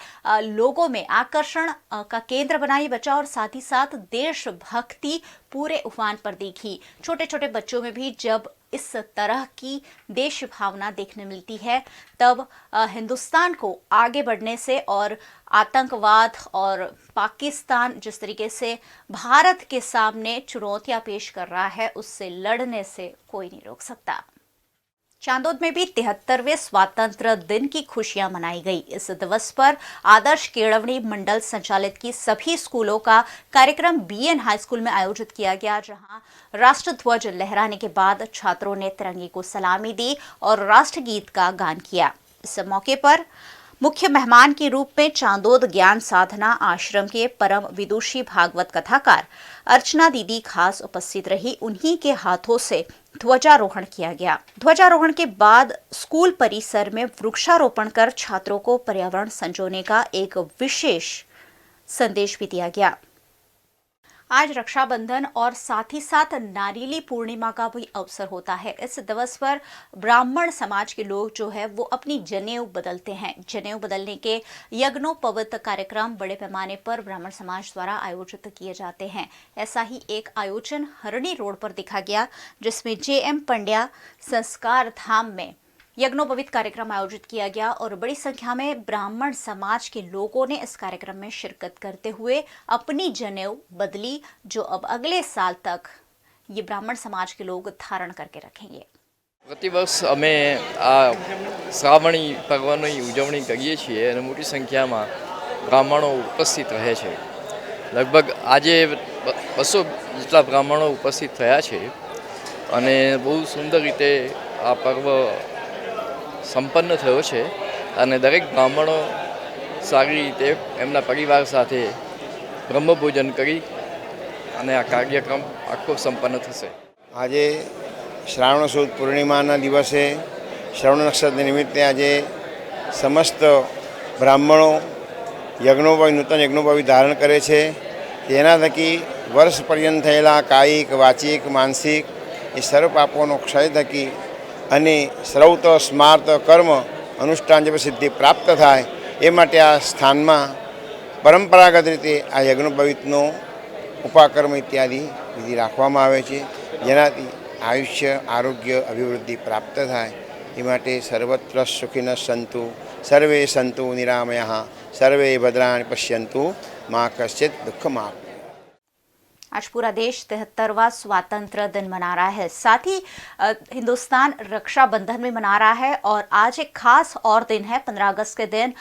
लोगों में आकर्षण का केंद्र बना ये बच्चा और साथ ही साथ देशभक्ति पूरे उफान पर दिखी। छोटे छोटे बच्चों में भी जब इस तरह की देश भावना देखने मिलती है तब हिंदुस्तान को आगे बढ़ने से और आतंकवाद और पाकिस्तान जिस तरीके से भारत के सामने चुनौतियां पेश कर रहा है उससे लड़ने से कोई नहीं रोक सकता। चांदोद में भी 73वें स्वातंत्र दिन की खुशियां मनाई गई। इस दिवस पर आदर्श केळवणी मंडल संचालित की सभी स्कूलों का कार्यक्रम बीएन हाई स्कूल में आयोजित किया गया, जहां राष्ट्रध्वज लहराने के बाद छात्रों ने तिरंगे को सलामी दी और राष्ट्रगीत का गान किया। इस मौके पर मुख्य मेहमान के रूप में चांदोद ज्ञान साधना आश्रम के परम विदुषी भागवत कथाकार अर्चना दीदी खास उपस्थित रही। उन्हीं के हाथों से ध्वजारोहण किया गया। ध्वजारोहण के बाद स्कूल परिसर में वृक्षारोपण कर छात्रों को पर्यावरण संजोने का एक विशेष संदेश भी दिया गया। आज रक्षाबंधन और साथ ही साथ नारीली पूर्णिमा का भी अवसर होता है। इस दिवस पर ब्राह्मण समाज के लोग जो है वो अपनी जनेऊ बदलते हैं। जनेऊ बदलने के यज्ञोपवीत कार्यक्रम बड़े पैमाने पर ब्राह्मण समाज द्वारा आयोजित किए जाते हैं। ऐसा ही एक आयोजन हरणी रोड पर देखा गया, जिसमें JM पंड्या संस्कार धाम में यज्ञोपवीत कार्यक्रम आयोजित किया गया और बड़ी संख्या में ब्राह्मण समाज के लोगों ने इस कार्यक्रम में शिरकत करते हुए अपनी जनेऊ बदली, जो अब अगले साल तक ये ब्राह्मण समाज के लोग धारण करके रखेंगे। प्रतिवर्ष अमे आ श्रावणी पर्वनी उजवणी करीए छीए अने मोटी संख्यामां ब्राह्मणों उपस्थित रहे छे। लगभग आज 200 जेटला ब्राह्मणों उपस्थित थया छे अने बहु सुंदर रीते आ पर्व संपन्न थयो छे अने दरेक ब्राह्मणों सारी रीते एमना परिवार साथे ब्रह्मभोजन करी अने आ कार्यक्रम आखो संपन्न थशे। आज श्रावण सुद पूर्णिमाना दिवसे श्रवण नक्षत्र निमित्ते आज समस्त ब्राह्मणों यज्ञोपवी नूतन यज्ञोपवी धारण करे छे। तेना थकी वर्ष पर्यंत थयेला कायिक वाचिक मानसिक ए सर्व पापोनो क्षय थकी અને શ્રૌત સ્માર્ત કર્મ અનુષ્ઠાન જેવી સિદ્ધિ પ્રાપ્ત થાય એ માટે આ સ્થાનમાં પરંપરાગત રીતે આ યજ્ઞોપવીતનો ઉપાકર્મ ઇત્યાદિ વિધિ રાખવામાં આવે છે, જેનાથી આયુષ્ય આરોગ્ય અભિવૃદ્ધિ પ્રાપ્ત થાય એ માટે સર્વત્ર સુખિનઃ સन्तु સર્વે સन्तु નિરામયઃ સર્વે ભદ્રાણિ પશ્યन्तु मा कश्चित् दुःखमाप्नुयात्। आज पूरा देश 73वां स्वातंत्र दिन मना रहा है, साथ ही हिंदुस्तान रक्षाबंधन भी मना रहा है और आज एक खास और दिन है। 15 अगस्त के दिन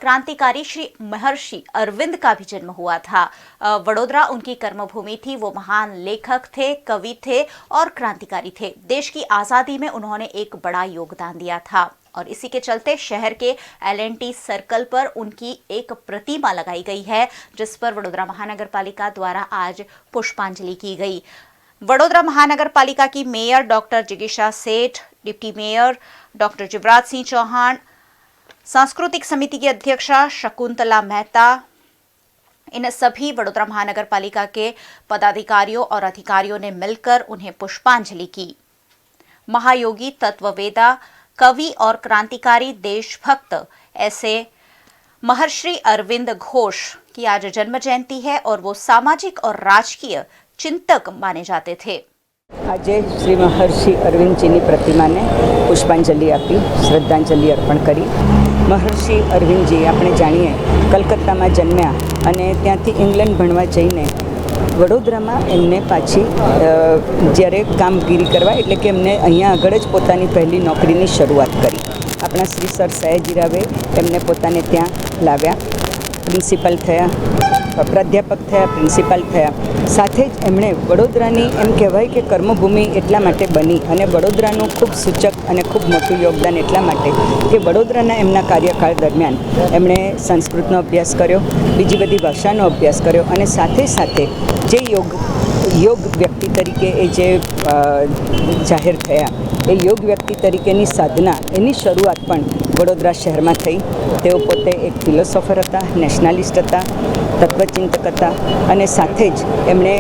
क्रांतिकारी श्री महर्षि अरविंद का भी जन्म हुआ था। वडोदरा उनकी कर्मभूमि थी। वो महान लेखक थे, कवि थे और क्रांतिकारी थे। देश की आज़ादी में उन्होंने एक बड़ा योगदान दिया था और इसी के चलते शहर के LNT सर्कल पर उनकी एक प्रतिमा लगाई गई है, जिस पर वडोदरा महानगर पालिका द्वारा आज पुष्पांजलि की गई। वडोदरा महानगर पालिका की मेयर डॉक्टर जिगीषा Seth, deputy mayor doctor Jivraj Singh Chauhan, सांस्कृतिक समिति की अध्यक्षा शकुंतला मेहता, इन सभी वडोदरा महानगर पालिका के पदाधिकारियों और अधिकारियों ने मिलकर उन्हें पुष्पांजलि की। महायोगी, तत्ववेदा, कवि और क्रांतिकारी देशभक्त ऐसे महर्षि अरविंद घोष की आज जन्म जयंती है और वो सामाजिक और राजकीय चिंतक माने जाते थे। आज श्री महर्षि अरविंद जी की प्रतिमा ने पुष्पांजलि आपी, श्रद्धांजलि अर्पण करी। महर्षि अरविंद जी आपणे जाणीए कलकत्ता में जन्म्या अने त्यांथी इंग्लैंड भणवा जईने वडोदरामां एमने पाછી જ્યારે કામગીરી કરવા એટલે કે એમને અહીંયા આગળ જ પોતાની પહેલી નોકરીની શરૂઆત કરી। આપણા શ્રી સર સયાજીરાવે એમને પોતાને ત્યાં લાવ્યા, પ્રિન્સિપલ થયા, પ્રાધ્યાપક થયા, પ્રિન્સિપાલ થયા। સાથે જ એમણે વડોદરાની એમ કહેવાય કે કર્મભૂમિ એટલા માટે બની અને વડોદરાનું ખૂબ સૂચક અને ખૂબ મોટું યોગદાન એટલા માટે કે વડોદરાના એમના કાર્યકાળ દરમિયાન એમણે સંસ્કૃતનો અભ્યાસ કર્યો, બીજી બધી ભાષાનો અભ્યાસ કર્યો અને સાથે સાથે જે યોગ વ્યક્તિ તરીકે એ જે જાહેર થયા એ યોગ વ્યક્તિ તરીકેની સાધના એની શરૂઆત પણ વડોદરા શહેરમાં થઈ। તેઓ પોતે એક ફિલોસોફર હતા, નેશનાલિસ્ટ હતા, તત્વચિંતક હતા અને સાથે જ એમણે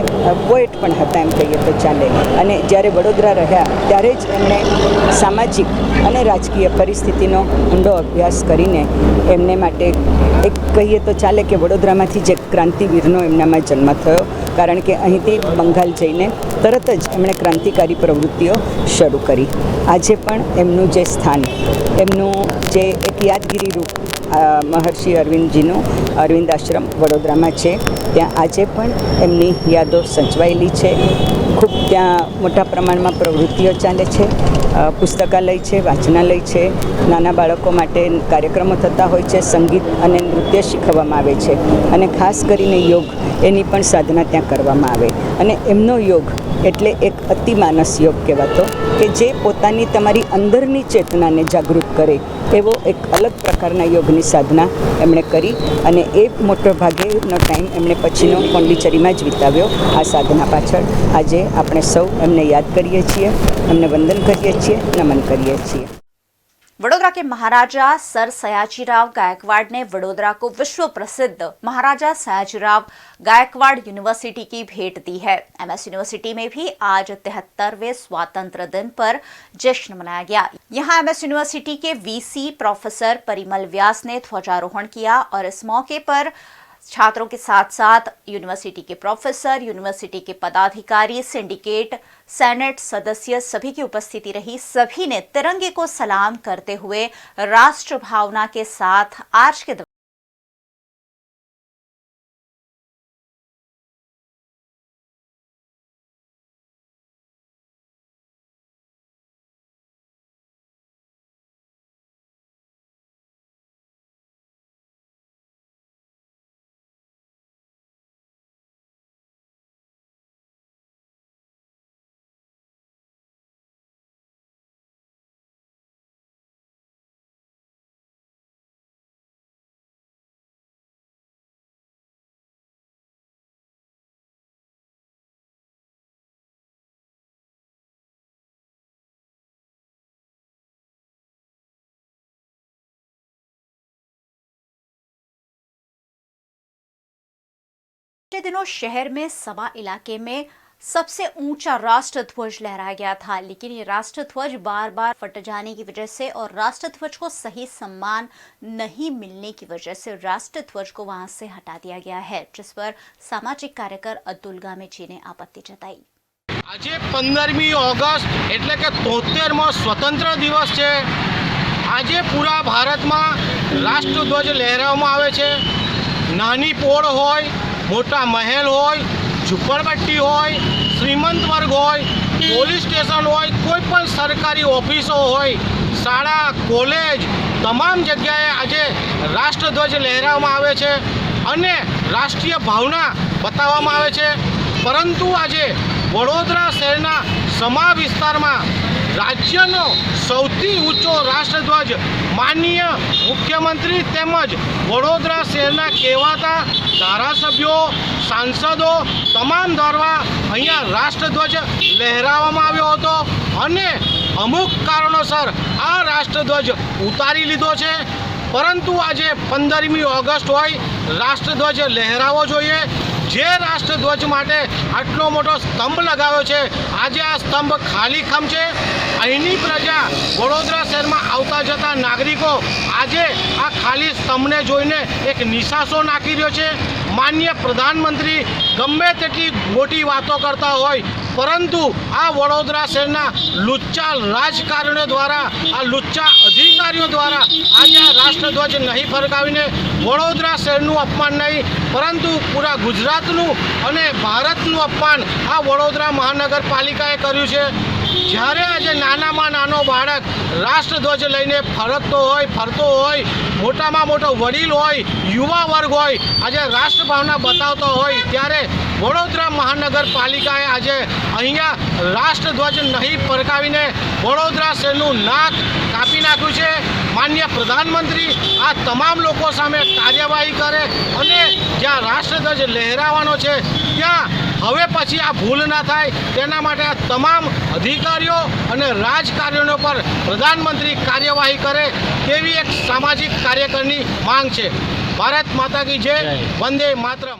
પોએટ પણ હતા એમ કહીએ તો ચાલે। અને જ્યારે વડોદરા રહ્યા ત્યારે જ એમણે સામાજિક અને રાજકીય પરિસ્થિતિનો ઊંડો અભ્યાસ કરીને એમને માટે એક કહીએ તો ચાલે કે વડોદરામાંથી જે ક્રાંતિવીરનો એમનામાં જન્મ થયો, કારણ કે અહીંથી બંગાળ જઈને તરત જ એમણે ક્રાંતિકારી પ્રવૃત્તિઓ શરૂ કરી. આજે પણ એમનું જે સ્થાન, એમનું જે એક યાદગીરી રૂપ મહર્ષિ અરવિંદજીનું અરવિંદ આશ્રમ વડોદરામાં છે, ત્યાં આજે પણ એમની યાદો સચવાયેલી છે. ખૂબ ત્યાં મોટા પ્રમાણમાં પ્રવૃત્તિઓ ચાલે છે. પુસ્તકાલય છે, વાંચનાલય છે, નાના બાળકો માટે કાર્યક્રમો થતા હોય છે, સંગીત અને નૃત્ય શીખવવામાં આવે છે અને ખાસ કરીને યોગ, એની પણ સાધના ત્યાં કરવામાં આવે. અને એમનો યોગ એટલે એક અતિમાનસ યોગ કહેવાતો, કે જે પોતાની તમારી અંદરની ચેતનાને જાગૃત કરે એવો એક અલગ પ્રકારના યોગની સાધના એમણે કરી. અને એ મોટો ભાગેનો ટાઈમ એમણે પછીનો પોંડિચેરીમાં જ વિતાવ્યો આ સાધના પાછળ. આજે આપણે સૌ એમને યાદ કરીએ છીએ, એમને વંદન કરીએ છીએ, નમન કરીએ છીએ. वडोदरा के महाराजा सर सयाजीराव गायकवाड़ ने वडोदरा को विश्व प्रसिद्ध महाराजा सयाजीराव गायकवाड़ यूनिवर्सिटी की भेंट दी है. एमएस यूनिवर्सिटी में भी आज 73वें स्वातंत्र दिन पर जश्न मनाया गया. यहाँ एमएस यूनिवर्सिटी के वीसी प्रोफेसर परिमल व्यास ने ध्वजारोहण किया और इस मौके पर छात्रों के साथ साथ यूनिवर्सिटी के प्रोफेसर, यूनिवर्सिटी के पदाधिकारी, सिंडिकेट, सेनेट सदस्य सभी की उपस्थिति रही. सभी ने तिरंगे को सलाम करते हुए राष्ट्र भावना के साथ आज के दिनों शहर में सभा इलाके में सबसे ऊंचा राष्ट्र ध्वज लहराया गया था, लेकिन ये राष्ट्र ध्वज बार बार फट जाने की वजह से और राष्ट्र ध्वज को सही सम्मान नहीं मिलने की वजह से राष्ट्र ध्वज को वहां से हटा दिया गया है, जिस पर सामाजिक कार्यकर अतुल गामेची ने आपत्ति जताई. आज 15મી ઓગસ્ટ એટલે કે 73મો સ્વતંત્ર દિવસ છે. આજે પૂરા ભારતમાં રાષ્ટ્રધ્વજ લહેરાવવામાં આવે છે. નાની પોળ હોય, મોટા મહેલ હોય, ઝૂંપડપટ્ટી હોય, શ્રીમંત વર્ગ હોય, પોલીસ સ્ટેશન હોય, કોઈ પણ સરકારી ઓફિસો હોય, શાળા, કોલેજ, તમામ જગ્યાએ આજે રાષ્ટ્રધ્વજ લહેરાવવામાં આવે છે અને રાષ્ટ્રીય ભાવના બતાવવામાં આવે છે. પરંતુ આજે વડોદરા શહેરના સમા વિસ્તારમાં રાજ્યનો સૌથી ઊંચો રાષ્ટ્રધ્વજ માનનીય મુખ્યમંત્રી તેમજ વડોદરા શહેરના કહેવાતા ધારાસભ્યો, સાંસદો તમામ દ્વારા અહીંયા રાષ્ટ્રધ્વજ લહેરાવવામાં આવ્યો હતો અને અમુક કારણોસર આ રાષ્ટ્રધ્વજ ઉતારી લીધો છે. પરંતુ આજે 15મી ઓગસ્ટ હોય, રાષ્ટ્રધ્વજ લહેરાવવો જોઈએ. જે રાષ્ટ્રધ્વજ માટે આટલો મોટો સ્તંભ લગાવ્યો છે, આજે આ સ્તંભ ખાલીખમ છે. અહીંની પ્રજા, વડોદરા શહેરમાં આવતા જતા નાગરિકો આજે આ ખાલી સ્તંભને જોઈને એક નિશાસો નાખી રહ્યો છે. માનનીય પ્રધાનમંત્રી ગમે તેટલી મોટી વાતો કરતા હોય, પરંતુ આ વડોદરા શહેરના લુચ્ચા રાજકારણીઓ દ્વારા, આ લુચ્ચા અધિકારીઓ દ્વારા આજે આ રાષ્ટ્રધ્વજ નહીં ફરકાવીને વડોદરા શહેરનું અપમાન નહીં, પરંતુ પૂરા ગુજરાતનું અને ભારતનું અપમાન આ વડોદરા મહાનગરપાલિકાએ કર્યું છે. જ્યારે આજે નાનામાં નાનો બાળક રાષ્ટ્રધ્વજ લઈને ફરતો હોય, મોટામાં મોટો વડીલ હોય, યુવા વર્ગ હોય, આજે રાષ્ટ્રભાવના બતાવતો હોય, ત્યારે વડોદરા મહાનગરપાલિકાએ આજે અહીંયા રાષ્ટ્રધ્વજ નહીં ફરકાવીને વડોદરા શહેરનું નાક કાપી નાખ્યું છે. માનનીય પ્રધાનમંત્રી આ તમામ લોકો સામે કાર્યવાહી કરે અને જ્યાં રાષ્ટ્રધ્વજ લહેરાવાનો છે ત્યાં હવે પછી આ ભૂલ ના થાય તેના માટે આ તમામ અધિકારીઓ અને રાજકારણીઓ પર પ્રધાનમંત્રી કાર્યવાહી કરે તેવી એક સામાજિક કાર્યકરની માંગ છે. ભારત માતા કી જય, વંદે માતરમ.